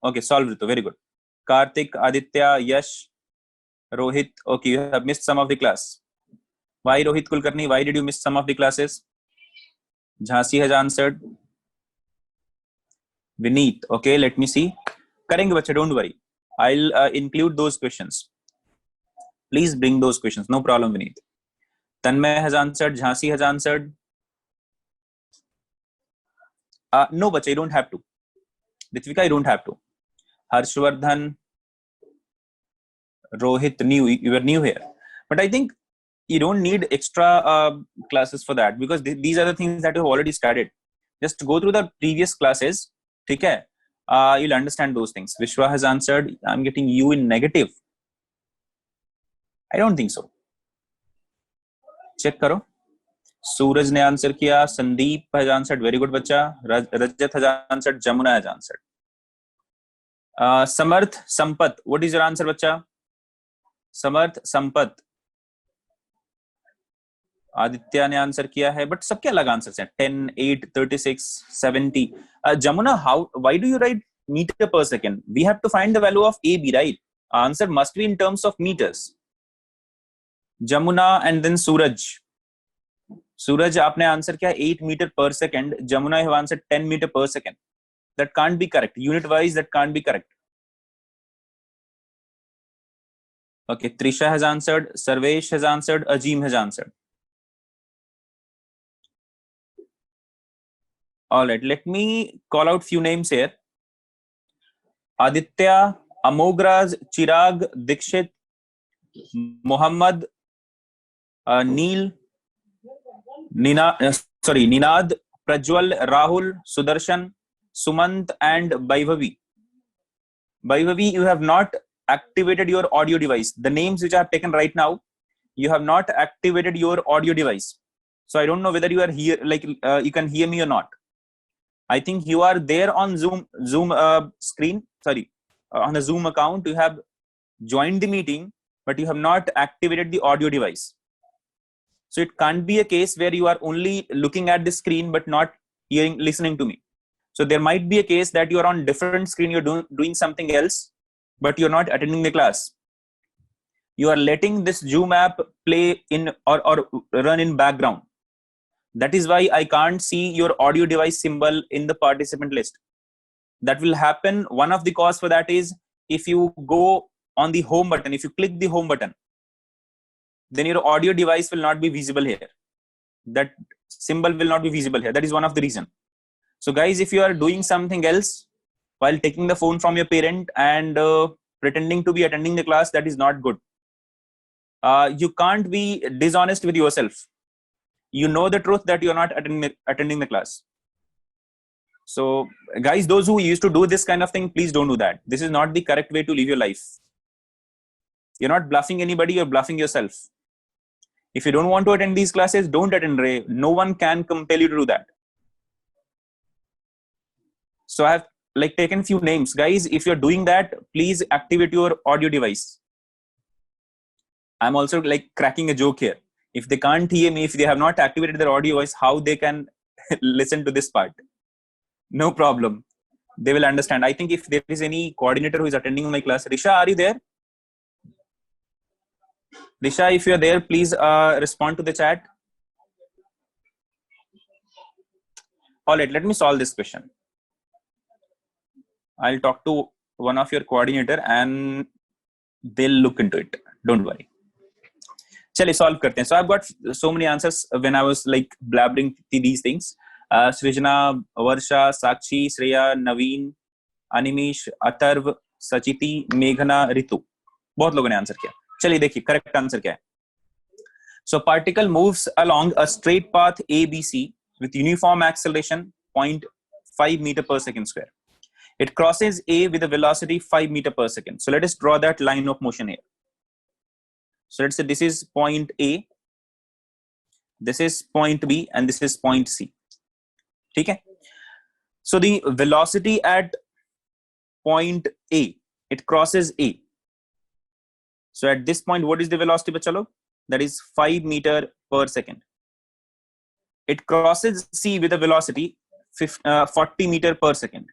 Okay, solve Ritu, very good. Kartik, Aditya, Yash, Rohit. Okay, you have missed some of the class. Why, Rohit Kulkarni, why did you miss some of the classes? Jhansi has answered. Vineet, okay, let me see. करेंगे बच्चे, don't worry. I'll include those questions. Please bring those questions, no problem, Vineet. Tanmay has answered. Jhansi has answered. No, बच्चे, you don't have to. Ritvika, you don't have to. Harshvardhan, Rohit, you are new here. But I think you don't need extra classes for that, because these are the things that you have already studied. Just go through the previous classes. Okay, you'll understand those things. Vishwa has answered. I'm getting you in negative. I don't think so. Check करो. सूरज ने answer किया. Sandeep has answered. Very good बच्चा. रजत has answered. Jamuna has answered. Samarth, Sampat, what is your answer बच्चा? समर्थ, संपत. आदित्य ने answer किया है, but सबके अलग आंसर्स हैं. 10, 8, 36, 70. Jamuna, why do you write meter per second? We have to find the value of AB, right? Answer must be in terms of meters. Jamuna and then Suraj. Suraj, आपने answer किया 8 meter per second. Jamuna have answered 10 meter per second. That can't be correct. Unit wise, that can't be correct. Okay, Trisha has answered. Sarvesh has answered. Ajim has answered. All right, let me call out few names here. Aditya, Amograj, Chirag, Dikshit, Muhammad, Neil, Ninad, Prajwal, Rahul, Sudarshan, Sumant, and Vaibhavi. Vaibhavi, you have not activated your audio device. The names which I have taken right now, you have not activated your audio device. So I don't know whether you are here, like you can hear me or not. I think you are there on Zoom screen. Sorry, on the Zoom account, you have joined the meeting, but you have not activated the audio device. So it can't be a case where you are only looking at the screen but not listening to me. So there might be a case that you are on different screen, you're doing something else, but you're not attending the class. You are letting this Zoom app play in or run in background. That is why I can't see your audio device symbol in the participant list. That will happen. One of the cause for that is if you go on the home button, if you click the home button, then your audio device will not be visible here. That symbol will not be visible here. That is one of the reason. So guys, if you are doing something else while taking the phone from your parent and pretending to be attending the class, that is not good. You can't be dishonest with yourself. You know the truth that you're not attending the class. So guys, those who used to do this kind of thing, please don't do that. This is not the correct way to live your life. You're not bluffing anybody, you're bluffing yourself. If you don't want to attend these classes, don't attend. No one can compel you to do that. So I have taken few names. Guys, if you're doing that, please activate your audio device. I'm also cracking a joke here. If they can't hear me, if they have not activated their audio device, how they can listen to this part? No problem. They will understand. I think if there is any coordinator who is attending my class, Risha, are you there? Risha, if you're there, please respond to the chat. All right, let me solve this question. I'll talk to one of your coordinator and they'll look into it. Don't worry. चलिए solve करते हैं. So I've got so many answers when I was blabbering these things. Srijana, Varsha, Sakshi, Shreya, Naveen, Animesh, Atharv, Sachiti, Meghana, Ritu. बहुत लोगों ने answer किया. चलिए देखिए correct answer क्या है. So particle moves along a straight path ABC with uniform acceleration 0.5 meter per second square. It crosses A with a velocity 5 meter per second. So let us draw that line of motion here. So let's say this is point A, this is point B, and this is point C. Okay. So the velocity at point A it crosses A. So at this point, what is the velocity, bachcha log? That is 5 meter per second. It crosses C with a velocity 40 meter per second.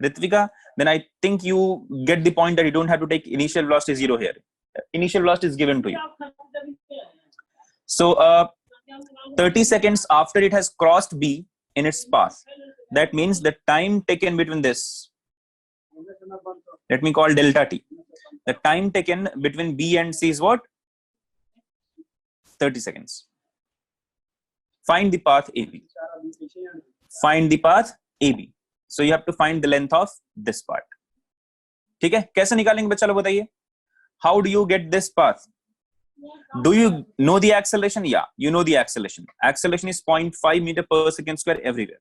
Ritvika, then I think you get the point that you don't have to take initial velocity 0 here. Initial velocity is given to you. So 30 seconds after it has crossed B in its path, that means the time taken between this, let me call delta T. The time taken between B and C is what? 30 seconds. Find the path AB. Find the path AB. So you have to find the length of this part. ठीक है? कैसे निकालेंगे बच्चा लोग बताइए? How do you get this path? Do you know the acceleration? Yeah, you know the acceleration. Acceleration is 0.5 meter per second square everywhere.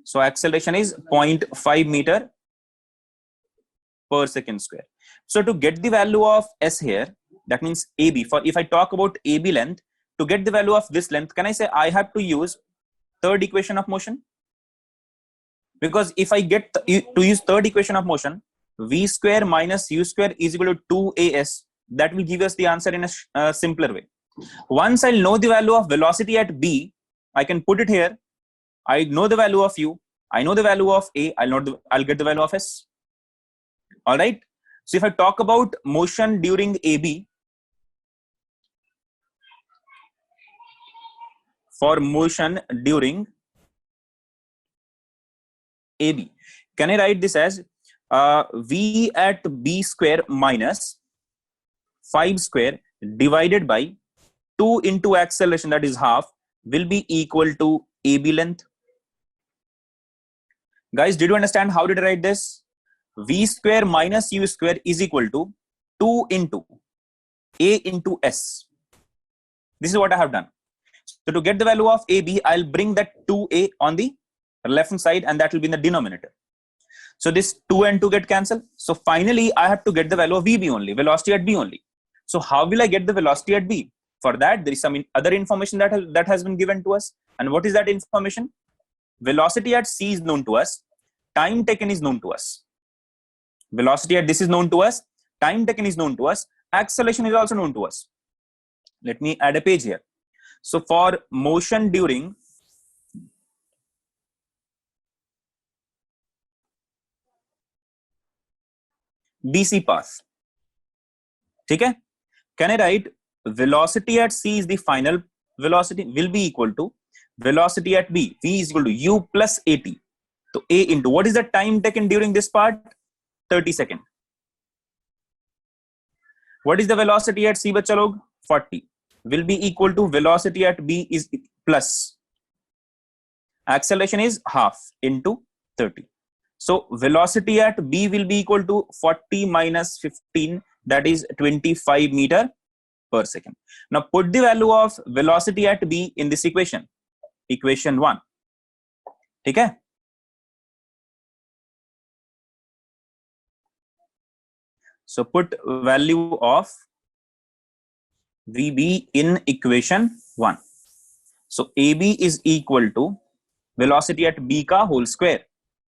So acceleration is 0.5 meter per second square. So to get the value of S here, that means AB. For if I talk about AB length, to get the value of this length, can I say I have to use third equation of motion? Because if I get to use third equation of motion, V square minus U square is equal to 2AS. That will give us the answer in a simpler way. Once I'll know the value of velocity at B, I can put it here. I know the value of U. I know the value of A. I'll get the value of S. All right. So if I talk about motion during AB, for motion during AB, can I write this as V at B square minus 5 square divided by 2 into acceleration, that is half, will be equal to AB length. Guys, did you understand how did I write this? V square minus U square is equal to 2 into A into S. This is what I have done. So to get the value of AB, I'll bring that 2A on the left hand side and that will be in the denominator. So this 2 and 2 get cancelled. So finally, I have to get the value of VB only, velocity at B only. So how will I get the velocity at B? For that, there is some other information that has been given to us. And what is that information? Velocity at C is known to us. Time taken is known to us. Velocity at this is known to us. Time taken is known to us. Acceleration is also known to us. Let me add a page here. So for motion during BC path, okay? Can I write velocity at C is the final velocity, will be equal to velocity at B. V is equal to U plus AT. So A into, what is the time taken during this part? 30 seconds. What is the velocity at C, bachcha log? 40. Will be equal to velocity at B is plus. Acceleration is half into 30. So velocity at B will be equal to 40 minus 15, that is 25 meter per second. Now put the value of velocity at B in this equation, equation 1. Okay? So put value of VB in equation 1. So AB is equal to velocity at B ka whole square,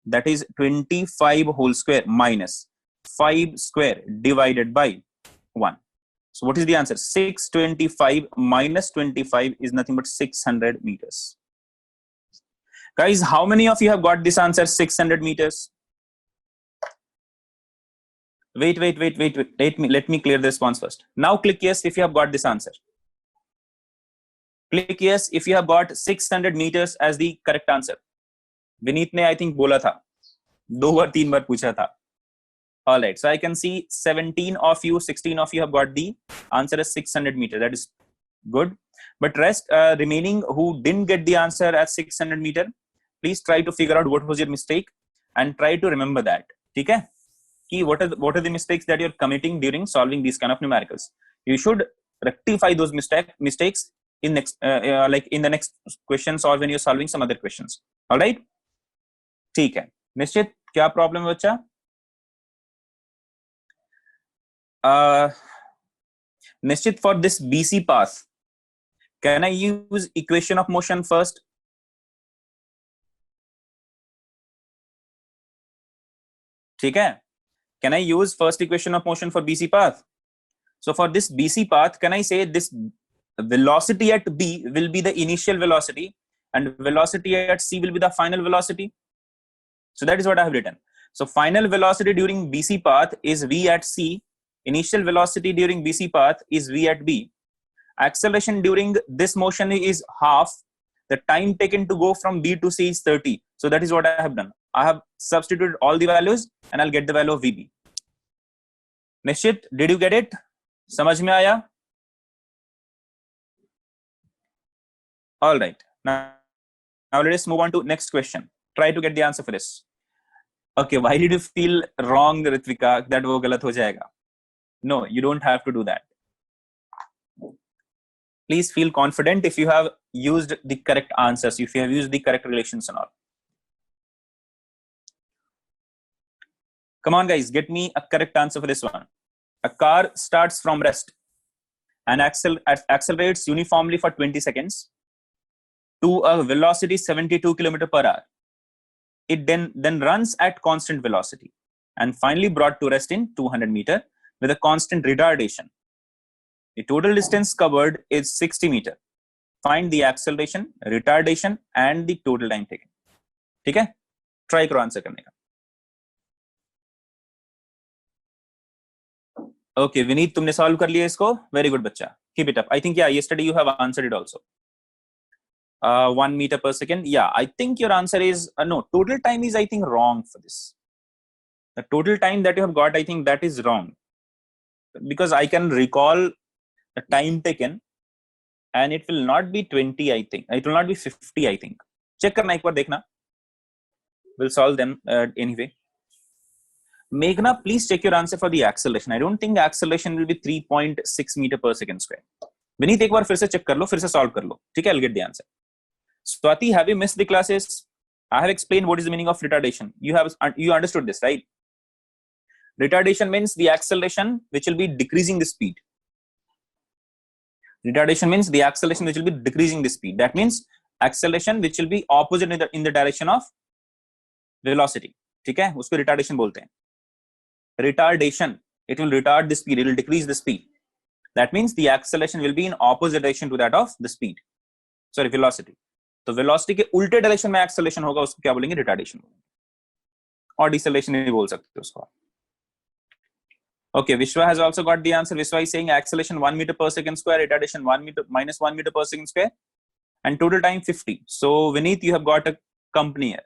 that is 25 whole square minus 5 square divided by 1. So what is the answer? 625 minus 25 is nothing but 600 meters. Guys, how many of you have got this answer, 600 meters? Wait. Let me clear the response first. Now click yes if you have got this answer. Click yes if you have got 600 meters as the correct answer. Vineet ne I think bola tha. 2 or 3 बार पूछा था. All right. So I can see 16 of you have got the answer as 600 meters. That is good. But rest remaining who didn't get the answer at 600 meter, please try to figure out what was your mistake and try to remember that. Okay? What are the mistakes that you're committing during solving these kind of numericals? You should rectify those mistakes in next like in the next questions or when you're solving some other questions. All right? ठीक है. निश्चित क्या problem है बच्चा? Nischit, for this BC path, can I use equation of motion first? ठीक है. Can I use first equation of motion for BC path? So for this BC path, can I say this velocity at B will be the initial velocity and velocity at C will be the final velocity? So that is what I have written. So final velocity during BC path is V at C. Initial velocity during BC path is V at B. Acceleration during this motion is half. The time taken to go from B to C is 30. So that is what I have done. I have substituted all the values and I'll get the value of VB. Nishit, did you get it? समझ में आया? All right. Now let us move on to next question. Try to get the answer for this. Okay, why did you feel wrong, Ritvika, that वो गलत हो जाएगा? No, you don't have to do that. Please feel confident if you have used the correct answers, if you have used the correct relations and all. Come on, guys, get me a correct answer for this one. A car starts from rest and accelerates uniformly for 20 seconds to a velocity 72 km per hour. It then runs at constant velocity and finally brought to rest in 200 meter with a constant retardation. The total distance covered is 60 meter. Find the acceleration, retardation and the total time taken. ठीक है? Try करो answer करने का. Okay, Vineet, तुमने solve कर लिया इसको. Very good, बच्चा. Keep it up. I think yesterday you have answered it also. 1 meter per second. Yeah, I think your answer is no. Total time is, I think, wrong for this. The total time that you have got, I think that is wrong, because I can recall the time taken, and it will not be 20. I think it will not be 50. I think. Check करना एक बार देखना. We'll solve them anyway. Meghna, please check your answer for the acceleration. I don't think the acceleration will be 3.6 meter per second square. Vineet, एक बार फिर से check कर लो, फिर से solve कर लो. ठीक है, I'll get the answer. Swati, have you missed the classes? I have explained what is the meaning of retardation. You understood this, right? Retardation means the acceleration which will be decreasing the speed. Retardation means the acceleration which will be decreasing the speed. That means acceleration which will be opposite in the direction of velocity. ठीक है, उसको retardation बोलते हैं. Retardation, it will retard the speed, it will decrease the speed. That means the acceleration will be in opposite direction to that of the speed. Sorry, velocity. तो velocity के उल्टे direction में acceleration होगा, उसको क्या बोलेंगे? Retardation. और deceleration नहीं बोल सकते उसको. Okay, Vishwa has also got the answer. Vishwa is saying acceleration 1 meter per second square, retardation 1 meter minus 1 meter per second square, and total time 50. So Vineet, you have got a company here.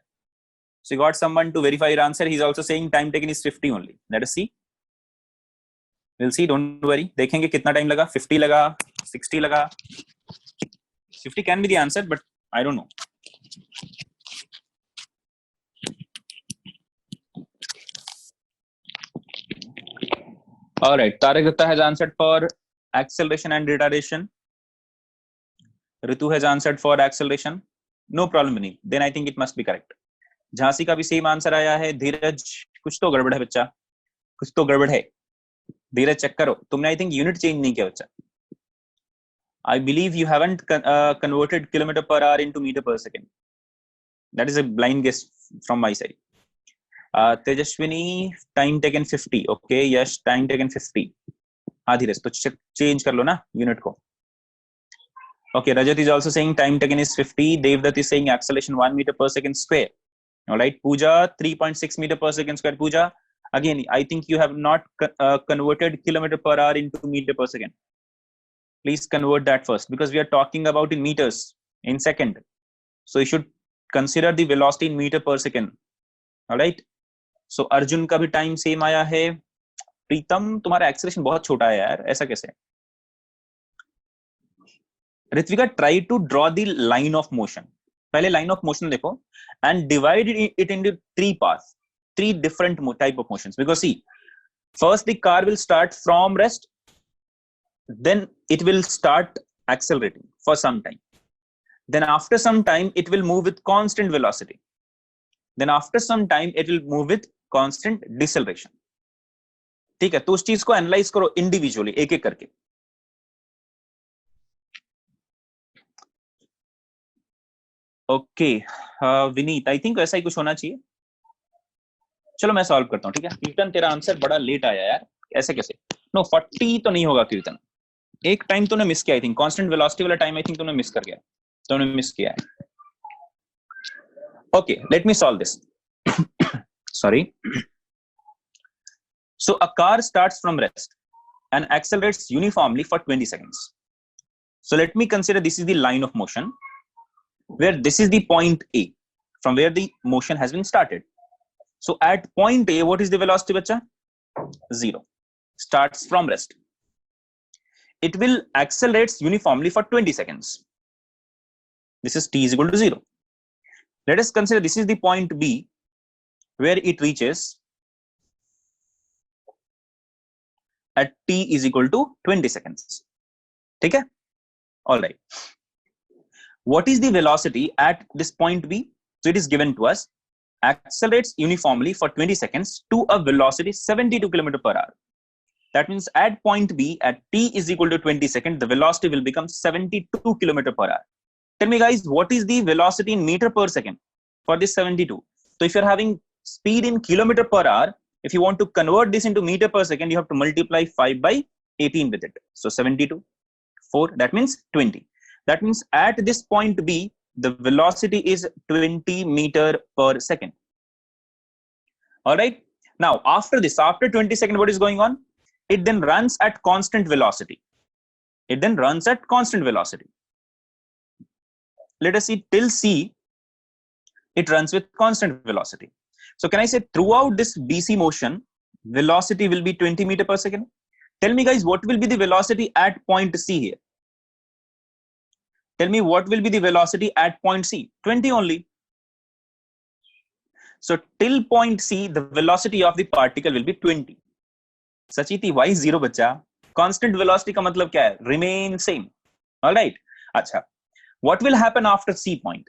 So you got someone to verify your answer. He's also saying time taken is 50 only. Let us see. We'll see. Don't worry. देखेंगे कितना time लगा. 50 लगा, 60 लगा. 50 can be the answer, but I don't know. All right. Tarak Gupta has answered for acceleration and retardation. Ritu has answered for acceleration. No problem, Vineet. Then I think it must be correct. Jhansi का भी same answer आया है. धीरज, कुछ तो गड़बड़ है बच्चा, कुछ तो गड़बड़ है. धीरज चेक करो. तुमने आई थिंक यूनिट चेंज नहीं किया बच्चा. I believe you haven't converted kilometer per hour into meter per second. That is a blind guess from my side. Tejashwini, time taken 50. Okay, yes, time taken 50. हाँ धीरज, तो change कर लो ना unit को. Okay, Rajat is also saying time taken is 50. Devdutt is saying acceleration 1 meter per second square. All right, Pooja, 3.6 meter per second square. Pooja, again, I think you have not converted kilometer per hour into meter per second. Please convert that first, because we are talking about in meters, in second. So you should consider the velocity in meter per second. All right. So Arjun का भी time same आया है. प्रीतम, तुम्हारा acceleration बहुत छोटा है यार, ऐसा कैसे? Ritvika, try to draw the line of motion. पहले line of motion देखो and divide it into 3 parts, 3 different type of motions. Because see, first the car will start from rest, then it will start accelerating for some time. Then after some time, it will move with constant velocity. Then after some time, it will move with constant deceleration. ठीक है, तो उस चीज को analyse करो individually, एक एक करके. ओके, विनीत, आई थिंक ऐसा ही कुछ होना चाहिए. चलो मैं सॉल्व करता हूँ, ठीक है। कीर्तन तेरा आंसर बड़ा लेट आया यार, ऐसे कैसे? नो 40 तो नहीं होगा कीर्तन, एक टाइम तूने मिस किया, आई थिंक कांस्टेंट वेलोसिटी वाला टाइम आई थिंक तूने मिस कर गया, तूने मिस किया है। Okay, let me solve this. Sorry. So a car starts from rest and accelerates uniformly for 20 seconds. So let me consider this is the line of motion, where this is the point A from where the motion has been started. So at point A, what is the velocity, bacha? 0. Starts from rest. It will accelerates uniformly for 20 seconds. This is t is equal to 0. Let us consider this is the point B, where it reaches at t is equal to 20 seconds. ठीक है? All right. What is the velocity at this point B? So it is given to us. Accelerates uniformly for 20 seconds to a velocity 72 km per hour. That means at point B, at t is equal to 20 seconds, the velocity will become 72 km per hour. Tell me guys, what is the velocity in meter per second for this 72? So if you're having speed in kilometer per hour, if you want to convert this into meter per second, you have to multiply 5 by 18 with it. So 72, 4, that means 20. That means at this point B, the velocity is 20 meter per second. All right. Now, after this, after 20 seconds, what is going on? It then runs at constant velocity. It then runs at constant velocity. Let us see till C, it runs with constant velocity. So can I say throughout this BC motion, velocity will be 20 meter per second? Tell me guys, what will be the velocity at point C here? Tell me what will be the velocity at point C? 20 only. So till point C, the velocity of the particle will be 20. Sachiti, why 0 बच्चा? Constant velocity का मतलब क्या है? Remain same. All right. अच्छा. What will happen after C point?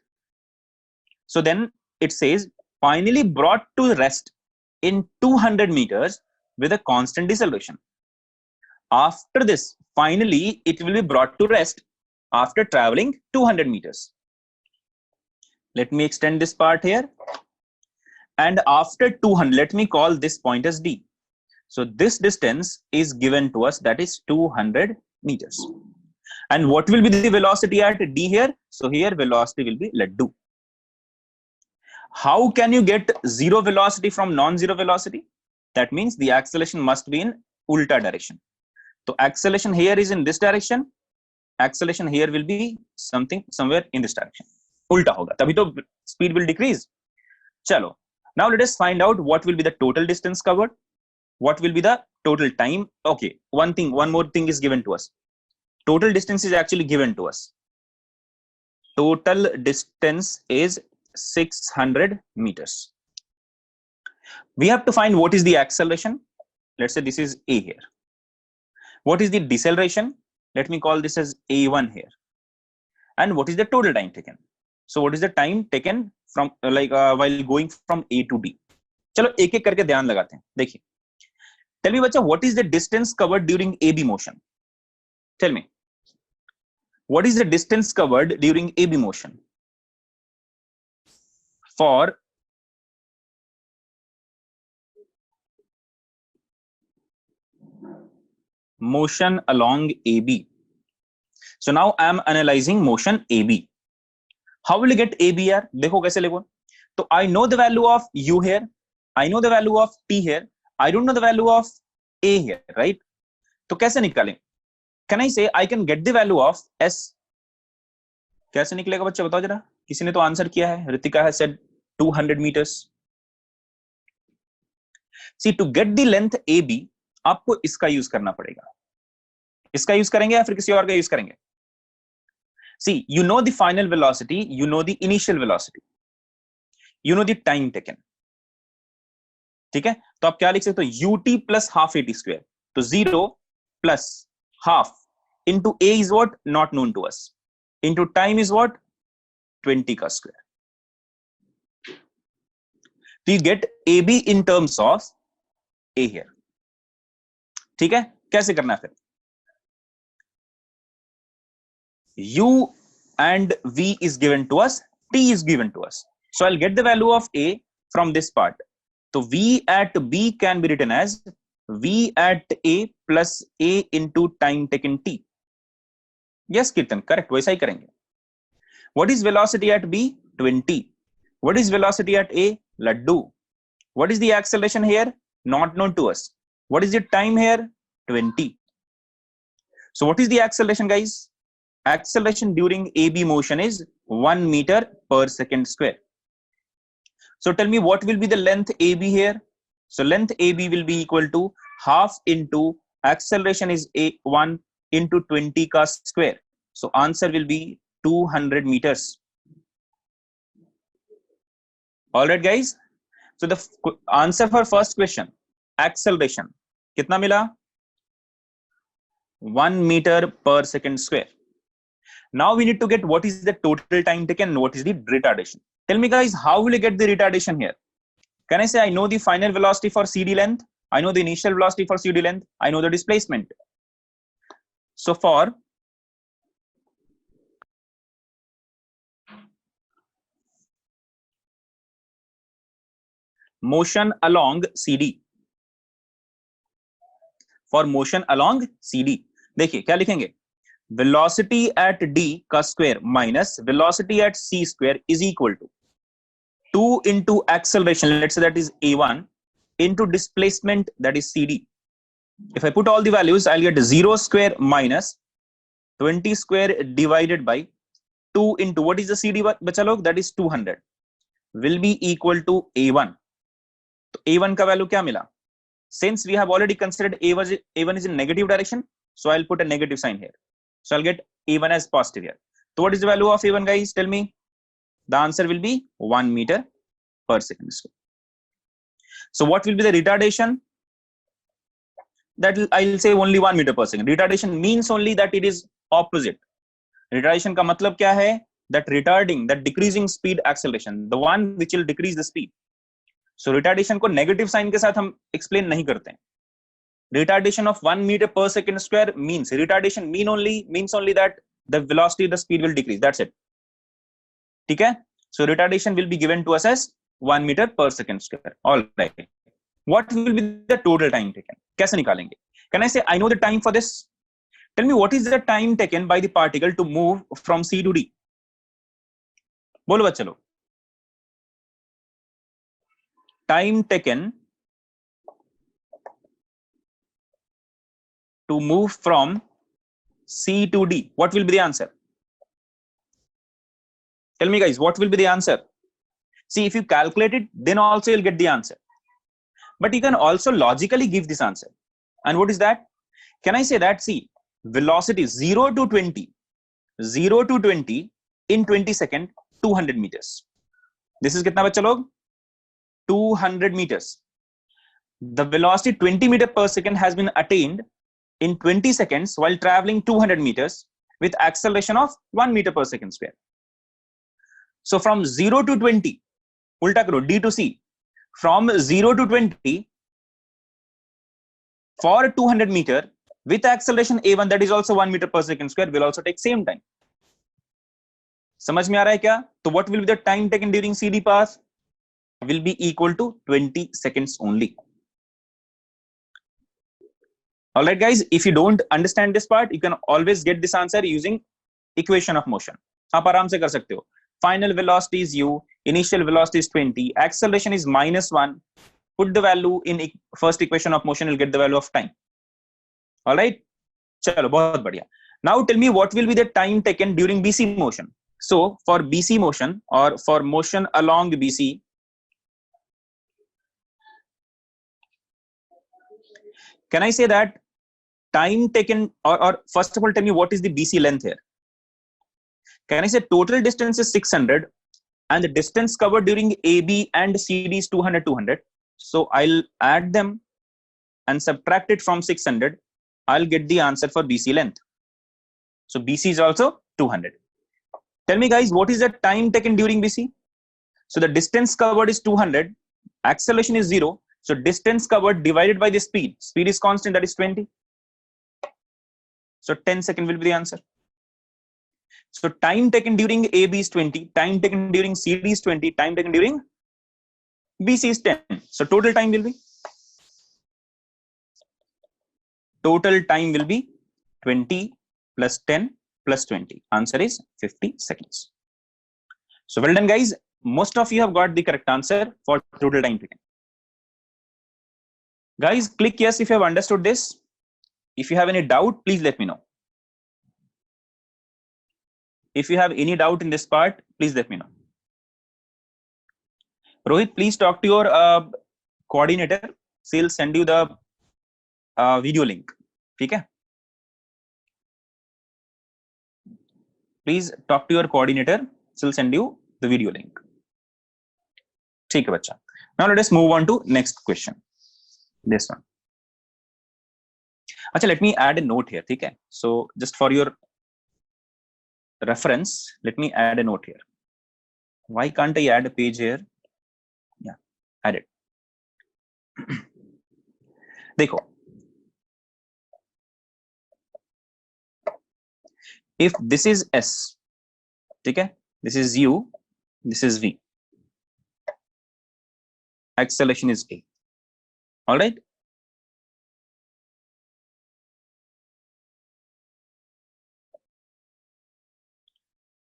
So then it says finally brought to rest in 200 meters with a constant deceleration. After this, finally it will be brought to rest after traveling 200 meters. Let me extend this part here. And after 200, let me call this point as D. So this distance is given to us, that is 200 meters. And what will be the velocity at D here? So here velocity will be, let do. How can you get zero velocity from non-zero velocity? That means the acceleration must be in ulta direction. So acceleration here is in this direction. Acceleration here will be somewhere in this direction. Ulta hoga. Tabhi to speed will decrease. Chalo. Now let us find out what will be the total distance covered. What will be the total time? Okay, one more thing is given to us. Total distance is actually given to us. Total distance is 600 meters. We have to find what is the acceleration. Let's say this is A here. What is the deceleration? Let me call this as A1 here. And what is the total time taken? So what is the time taken from while going from A to B? चलो एक एक करके ध्यान लगाते हैं. देखिए. Tell me, bacha, what is the distance covered during AB motion? Tell me. What is the distance covered during AB motion? For motion along AB. So now I am analyzing motion AB. How will you get AB here? देखो कैसे लिखो. So I know the value of U here. I know the value of T here. I don't know the value of A here, right? तो कैसे निकालें? Can I say I can get the value of S? कैसे निकलेगा बच्चे बताओ जरा. किसी ने तो आंसर किया है. Ritika has said 200 meters. See, to get the length AB, आपको इसका यूज करना पड़ेगा. इसका यूज करेंगे या फिर किसी और का यूज करेंगे? See, you know the final velocity, you know the initial velocity, you know the time taken. ठीक है, तो आप क्या लिख सकते हो? ut plus half at square. तो 0 plus half into a is what? Not known to us. Into time is what? 20 का square. So you get AB in terms of A here. ठीक है, कैसे करना है फिर? U and V is given to us, T is given to us. So I'll get the value of A from this part. तो v at b can be written as v at a plus a into time taken t. Yes, Kirtan, correct. वैसा ही करेंगे. What is velocity at b? 20. What is velocity at a? Laddu. What is the acceleration here? Not known to us. What is the time here? 20. So what is the acceleration, guys? Acceleration during AB motion is 1 meter per second square. So tell me what will be the length AB here? So length AB will be equal to half into acceleration is A1 into 20 ka square. So answer will be 200 meters. All right, guys. So the answer for first question, acceleration, kitna mila? 1 meter per second square. Now we need to get what is the total time taken and what is the retardation. Tell me, guys, how will you get the retardation here? Can I say I know the final velocity for CD length? I know the initial velocity for CD length. I know the displacement. So for motion along CD, for motion along CD, देखिए क्या लिखेंगे? Velocity at D का square minus velocity at C square is equal to 2 into acceleration, let's say that is A1, into displacement, that is CD. If I put all the values, I'll get 0 square minus 20 square divided by 2 into what is the CD बच्चा लोग? That is 200 will be equal to A1. तो A1 का value क्या मिला? Since we have already considered A1 is in negative direction, so I'll put a negative sign here. So I'll get A1 as positive here. So what is the value of A1, guys? Tell me. The answer will be 1 meter per second square. So what will be the retardation? That I'll say only 1 meter per second. Retardation means only that it is opposite. Retardation का मतलब क्या है? That retarding, that decreasing speed acceleration, the one which will decrease the speed. So retardation को negative sign के साथ हम explain नहीं करते हैं. Retardation of 1 meter per second square means retardation means only that the velocity, the speed will decrease. That's it. ठीक है? So retardation will be given to us as 1 meter per second square. All right. What will be the total time taken? कैसे निकालेंगे? Can I say I know the time for this? Tell me what is the time taken by the particle to move from C to D? बोलो बच्चे लोग. Time taken to move from C to D. What will be the answer? Tell me, guys, what will be the answer? See, if you calculate it, then also you'll get the answer. But you can also logically give this answer. And what is that? Can I say that, see, velocity 0 to 20 in 20 seconds, 200 meters. This is kitna bachcha log? 200 meters. The velocity 20 meter per second has been attained in 20 seconds while traveling 200 meters with acceleration of 1 meter per second square. So from 0 to 20, ulta karo, D to C, from 0 to 20 for 200 meter with acceleration A1, that is also 1 meter per second square, will also take same time. समझ में आ रहा है क्या? तो what will be the time taken during CD pass? Will be equal to 20 seconds only. All right, guys, if you don't understand this part, you can always get this answer using equation of motion. आप आराम से कर सकते हो. Final velocity is u, initial velocity is 20, acceleration is -1. Put the value in first equation of motion, you'll get the value of time. All right, chalo, बहुत बढ़िया. Now tell me what will be the time taken during BC motion. So for BC motion or for motion along BC, can I say that time taken, or first of all, tell me what is the BC length here? Can I say total distance is 600 and the distance covered during AB and CD is 200. So I'll add them and subtract it from 600. I'll get the answer for BC length. So BC is also 200. Tell me, guys, what is the time taken during BC? So the distance covered is 200, acceleration is 0. So distance covered divided by the speed. Speed is constant, that is 20. So 10 seconds will be the answer. So time taken during AB is 20, time taken during CD is 20, time taken during BC is 10. So total time will be 20 plus 10 plus 20. Answer is 50 seconds. So well done, guys. Most of you have got the correct answer for total time taken. Guys, click yes if you have understood this. If you have any doubt, please let me know. If you have any doubt in this part, please let me know. Rohit, please talk to your coordinator. She'll send you the video link. Okay? Please talk to your coordinator. She'll send you the video link. Okay, bacha. Now let us move on to next question. This one. Achha, let me add a note here. Okay? So just for your reference, let me add a note here. Why can't I add a page here? Yeah, add it. देखो, if this is S, okay, this is U, this is V. Acceleration is A. All right.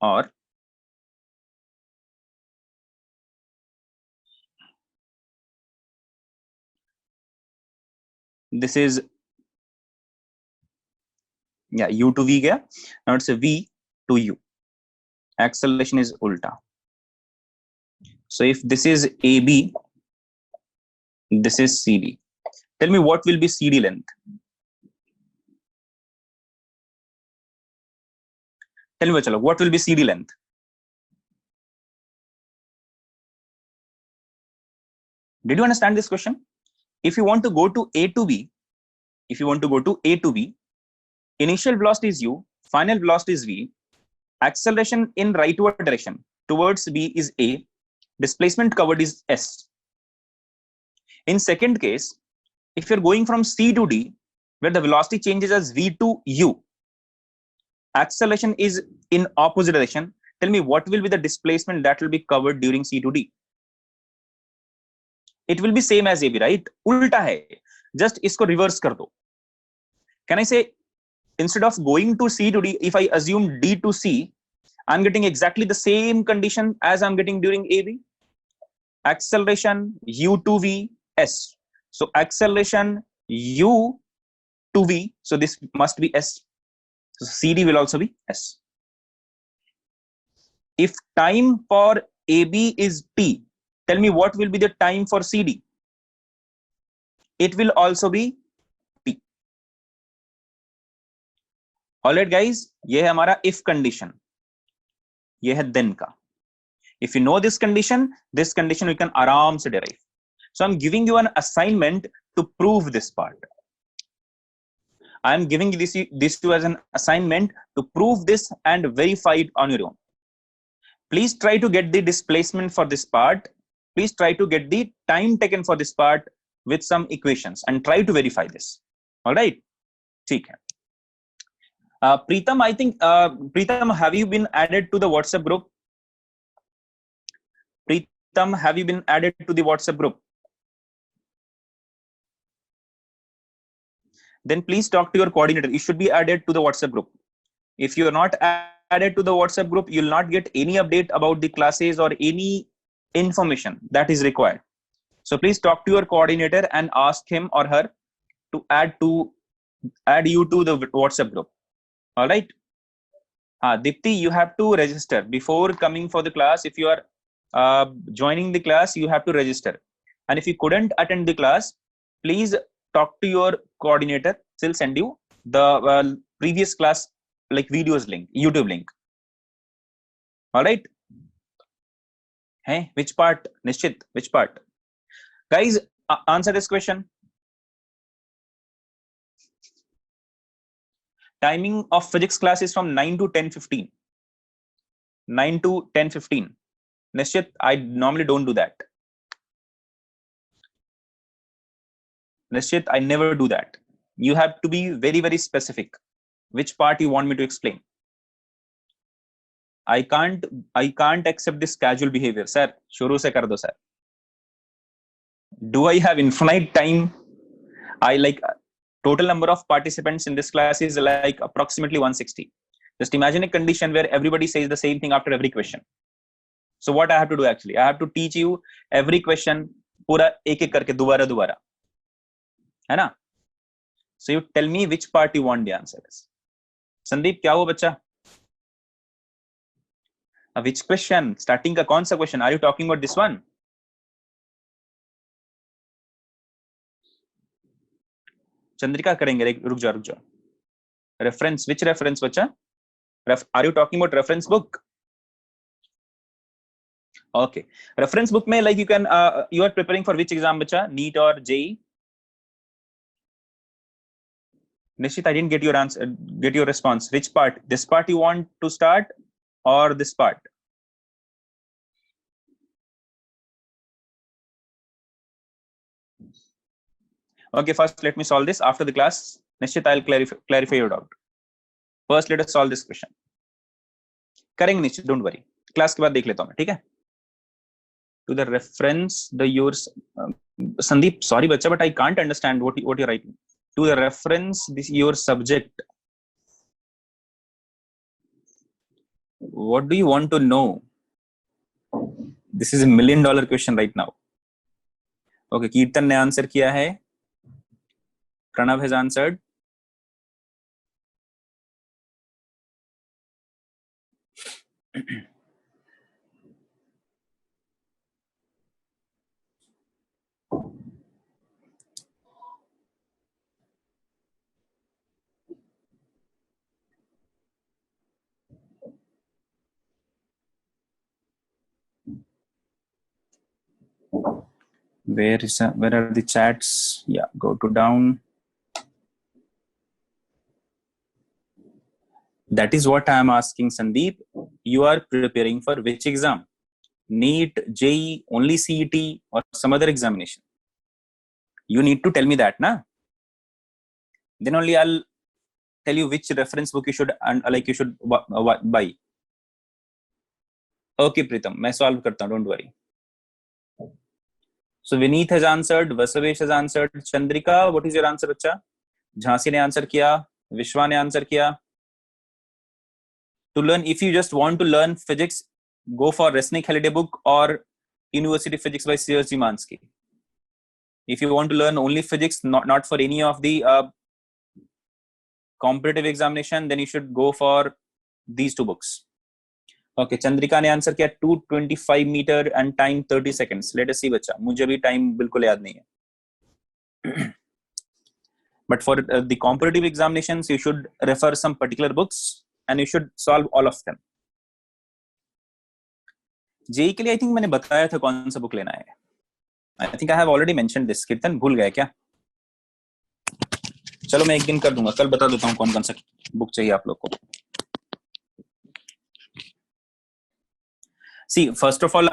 Or this is, yeah, U to V gaya. Now it's a V to U. Acceleration is ulta. So if this is AB, this is CD. Tell me what will be CD length? Tell me, chalo, what will be CD length? Did you understand this question? If you want to go to A to B, initial velocity is U, final velocity is V, acceleration in rightward direction towards B is A, displacement covered is S. In second case, if you're going from C to D, where the velocity changes as V to U, acceleration is in opposite direction. Tell me what will be the displacement that will be covered during C to D? It will be same as AB, right? Ulta hai. Just isko reverse kar do. Can I say, instead of going to C to D, if I assume D to C, I'm getting exactly the same condition as I'm getting during AB. Acceleration U to V S. So acceleration U to V. So this must be S. So CD will also be S. If time for AB is T, tell me what will be the time for CD? It will also be T. Alright guys, ये है हमारा if condition. ये है then का. If you know this condition we can आराम से derive. So I'm giving you an assignment to prove this part. I am giving this to you as an assignment to prove this and verify it on your own. Please try to get the displacement for this part. Please try to get the time taken for this part with some equations and try to verify this. All right. ठीक है. Preetam, I think, Preetam, have you been added to the WhatsApp group? Preetam, have you been added to the WhatsApp group? Then please talk to your coordinator. You should be added to the WhatsApp group. If you are not added to the WhatsApp group, you'll not get any update about the classes or any information that is required. So please talk to your coordinator and ask him or her to add you to the WhatsApp group. All right. Dipti, you have to register before coming for the class. If you are joining the class, you have to register. And if you couldn't attend the class, please talk to your coordinator. She'll send you the previous class like videos link, YouTube link. All right. Hey, which part? Nishchit, which part? Guys, answer this question. Timing of physics class is from 9 to 10:15. 9 to 10:15. Nishchit, I normally don't do that. Nishchit, I never do that. You have to be very, very specific. Which part you want me to explain? I can't accept this casual behavior, sir. Shuru se kar do, sir. Do I have infinite time? I like total number of participants in this class is like approximately 160. Just imagine a condition where everybody says the same thing after every question. So what I have to do actually? I have to teach you every question पूरा एक एक करके दोबारा दोबारा, है ना? So you tell me which part you want the answer is. Sandeep क्या हुआ बच्चा? Which question? Starting का कौन सा question? Are you talking about this one? Chandrika करेंगे, रुक जाओ. Reference, which reference बच्चा? Are you talking about reference book? Okay, reference book में like you can you are preparing for which exam बच्चा? NEET or JEE? Nishit, I didn't get your answer, get your response. Which part? This part you want to start or this part? Okay, first let me solve this. After the class, Nishit, I'll clarify your doubt. First, let us solve this question. करेंगे निश्चित, don't worry. Class के बाद देख लेता हूँ मैं, ठीक है? To the reference, the yours. Sandeep, sorry बच्चा, but I can't understand what you're writing. To the reference, this your subject. What do you want to know? This is a $1 million question right now. Okay, कीर्तन ने answer किया है. Pranav has answered. Where are the chats? Yeah, go to down. That is what I am asking, Sandeep. You are preparing for which exam? NEET, JEE, only CET, or some other examination? You need to tell me that, na? Then only I'll tell you which reference book you should buy. Okay, Pritam, मैं solve करता हूँ, don't worry. So Vineet has answered, Vasavesh has answered. Chandrika, what is your answer, बच्चा? झांसी ने answer किया, विश्वा ने answer किया. To learn, if you just want to learn physics, go for Resnick Halliday book or University Physics by C.S. Zimansky. If you want to learn only physics, not for any of the competitive examination, then you should go for these two books. Okay, Chandrika ने answer किया 225 meter and time 30 seconds. Let us see बच्चा, मुझे भी time बिल्कुल याद नहीं है. But for the competitive examinations, you should refer some particular books and you should solve all of them. JEE के लिए आई थिंक मैंने बताया था कौन सा बुक लेना है. I think I have already mentioned this. कीर्तन भूल गया क्या? चलो मैं एक दिन कर दूंगा, कल बता देता हूँ कौन सा बुक चाहिए आप लोग को. See, first of all,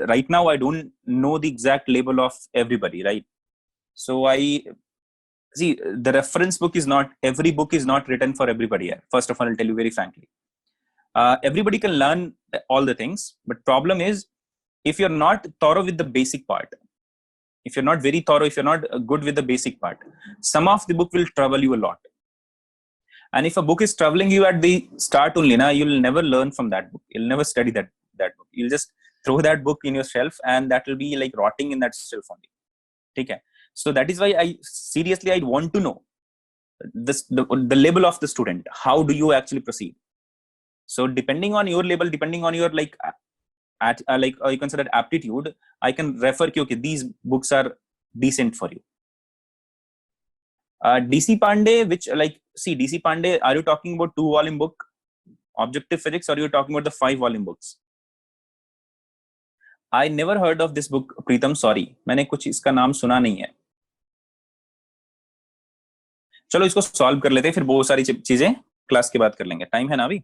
right now I don't know the exact label of everybody, right? So I see the reference book is not, every book is not written for everybody. First of all, I'll tell you very frankly. Everybody can learn all the things, but problem is if you're not thorough with the basic part, if you're not very thorough, if you're not good with the basic part, some of the book will trouble you a lot. And if a book is troubling you at the start only, you'll never learn from that book. You'll never study that book. You'll just throw that book in your shelf and that will be like rotting in that shelf only. Okay. So that is why I want to know the level of the student. How do you actually proceed? So depending on your level, depending on your you consider aptitude, I can refer to, okay, these books are decent for you. DC Pandey, DC Pandey, are you talking about 2-volume book, Objective Physics, or are you talking about the 5-volume books? I never heard of this book, Pritam, sorry. मैंने कुछ इसका नाम सुना नहीं है. चलो इसको solve कर लेते हैं, फिर बहुत सारी चीजें क्लास के बाद कर लेंगे. टाइम है ना अभी?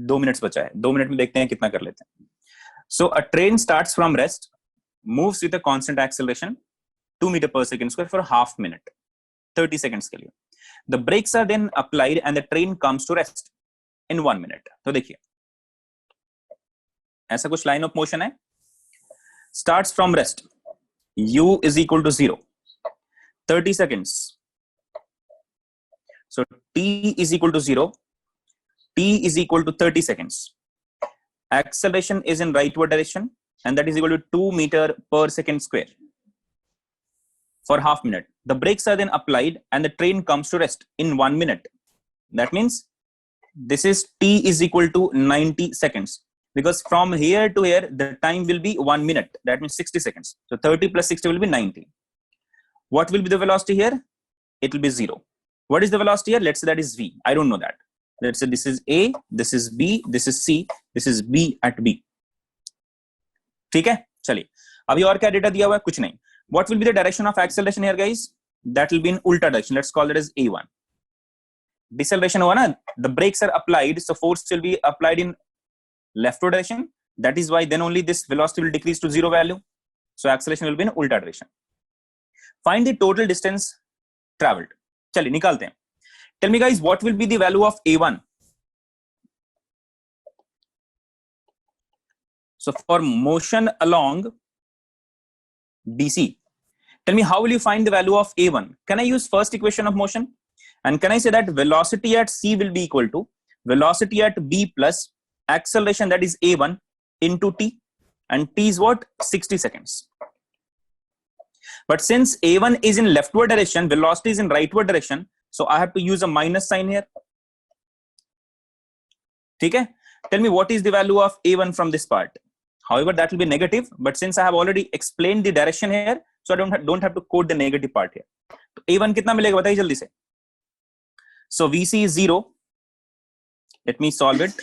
2 मिनट्स बचा है. 2 मिनट में देखते हैं कितना कर लेते हैं. So a train starts from rest, moves with a constant acceleration 2 meters per second square for half minute, 30 seconds के लिए. The brakes are then applied and the train comes to rest in 1 minute. तो देखिए ऐसा कुछ line of motion है. Starts from rest. u is equal to 0. 30 seconds. So t is equal to 0. T is equal to 30 seconds. Acceleration is in rightward direction, and that is equal to 2 meter per second square for half minute. The brakes are then applied and the train comes to rest in 1 minute. That means this is t is equal to 90 seconds, because from here to here the time will be 1 minute. That means 60 seconds. So 30 plus 60 will be 90. What will be the velocity here? It will be 0. What is the velocity here? Let's say that is v. I don't know that. Let's say this is a, this is b, this is c, this is b at b. ठीक है, चलिए अभी और क्या data दिया हुआ है? कुछ नहीं. What will be the direction of acceleration here, guys? That will be in ulta direction. Let's call it as a1. Deceleration हुआ ना, the brakes are applied, so force will be applied in leftward direction. That is why then only this velocity will decrease to 0 value. So acceleration will be in ulta direction. Find the total distance traveled. चलिए निकालते हैं. Tell me, guys, what will be the value of a1? So for motion along BC, tell me how will you find the value of a1? Can I use first equation of motion? And can I say that velocity at c will be equal to velocity at b plus acceleration, that is a1, into t, and t is what? 60 seconds. But since a1 is in leftward direction, velocity is in rightward direction, so I have to use a minus sign here. Okay? Tell me what is the value of a1 from this part. However, that will be negative, but since I have already explained the direction here, so I don't have to code the negative part here. So a1 कितना मिलेगा बताइए जल्दी से. So VC is 0. Let me solve it.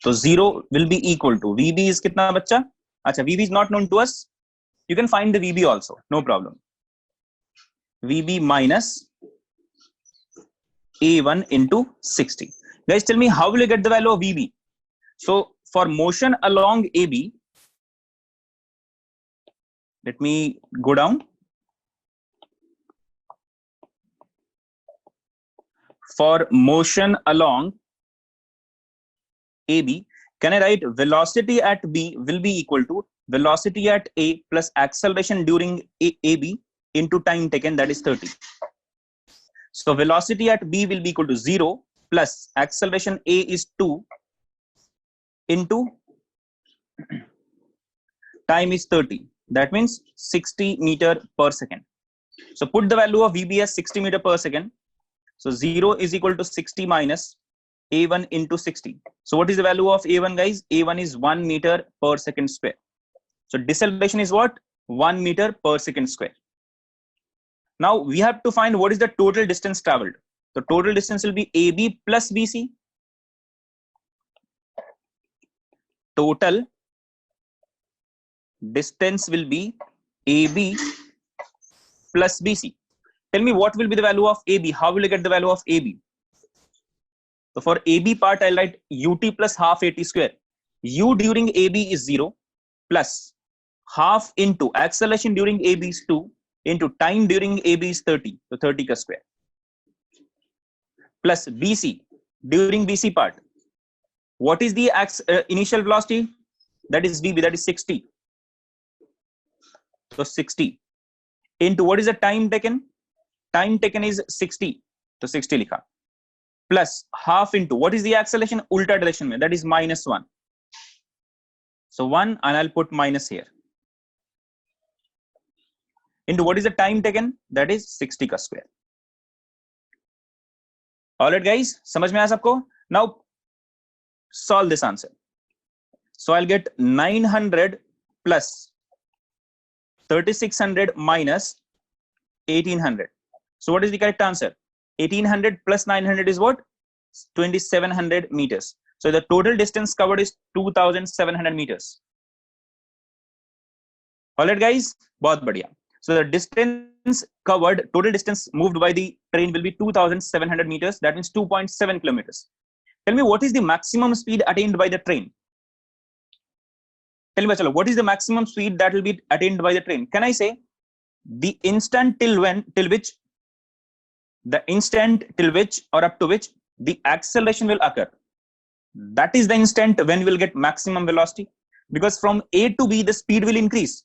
So 0 will be equal to VB is कितना बच्चा? अच्छा, VB is not known to us. You can find the VB also, no problem. VB minus A1 into 60. Guys, tell me how will you get the value of VB? So for motion along AB, let me go down. For motion along AB, can I write velocity at B will be equal to velocity at A plus acceleration during AB into time taken, that is 30. So velocity at B will be equal to 0 plus acceleration A is 2 into time is 30. That means 60 meter per second. So put the value of VB as 60 meter per second. So 0 is equal to 60 minus A1 into 60. So what is the value of A1, guys? A1 is 1 meter per second square. So deceleration is what? 1 meter per second square. Now we have to find what is the total distance traveled. The total distance will be AB plus BC. Total distance will be AB plus BC. Tell me what will be the value of AB. How will I get the value of AB? So for AB part, I'll write UT plus half AT square. U during AB is 0 plus half into acceleration during AB is 2 into time during AB is 30. So 30 ka square. Plus BC during BC part. What is the initial velocity? That is VB, that is 60. So 60 into what is the time taken? Time taken is 60. So 60 likha. Plus half into what is the acceleration? Ulta direction mein, that is minus 1. So 1 and I'll put minus here. Into what is the time taken? That is 60 ka square. Alright guys, samajh mein aaya sabko? Now solve this answer. So I'll get 900 plus 3600 minus 1800. So what is the correct answer? 1800 plus 900 is what? 2700 meters. So the total distance covered is 2700 meters. Alright guys, bahut badhiya. So the distance covered, total distance moved by the train will be 2700 meters. That means 2.7 kilometers. Tell me what is the maximum speed attained by the train? Tell me, chalo, what is the maximum speed that will be attained by the train? Can I say the instant till which or up to which the acceleration will occur? That is the instant when we'll get maximum velocity, because from A to B the speed will increase.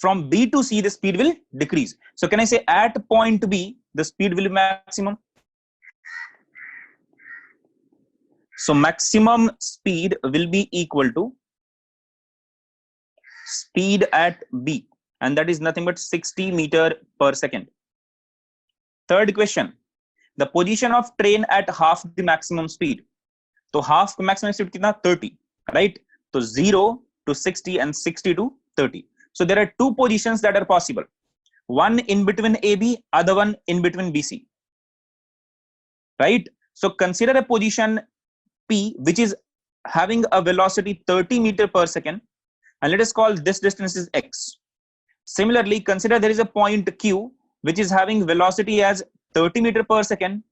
from B to C the speed will decrease. So can I say at point B the speed will be maximum? So maximum speed will be equal to speed at B, and that is nothing but 60 meter per second. Third question, the position of train at half the maximum speed. तो half maximum speed कितना 30, right? तो 0 to 60 and 60 to 30. So there are two positions that are possible, one in between AB, other one in between BC, right? So consider a position P which is having a velocity 30 meter per second, and let us call this distance is x. Similarly, consider there is a point Q which is having velocity as 30 meter per second,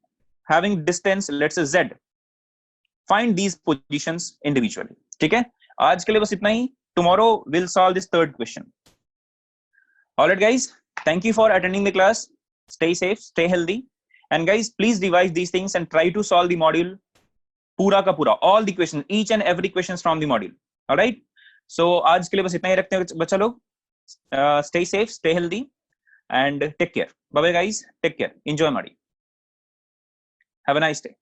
having distance let's say z. Find these positions individually. ठीक है, आज के लिए बस इतना ही. Tomorrow we'll solve this third question. All right guys, thank you for attending the class. Stay safe, stay healthy, and guys please revise these things and try to solve the module पूरा का पूरा, all the questions, each and every questions from the module. All right, so आज के लिए बस इतना ही रखते हैं बच्चा लोग. Stay safe, stay healthy, and take care. Bye bye guys, take care, enjoy Madi, have a nice day.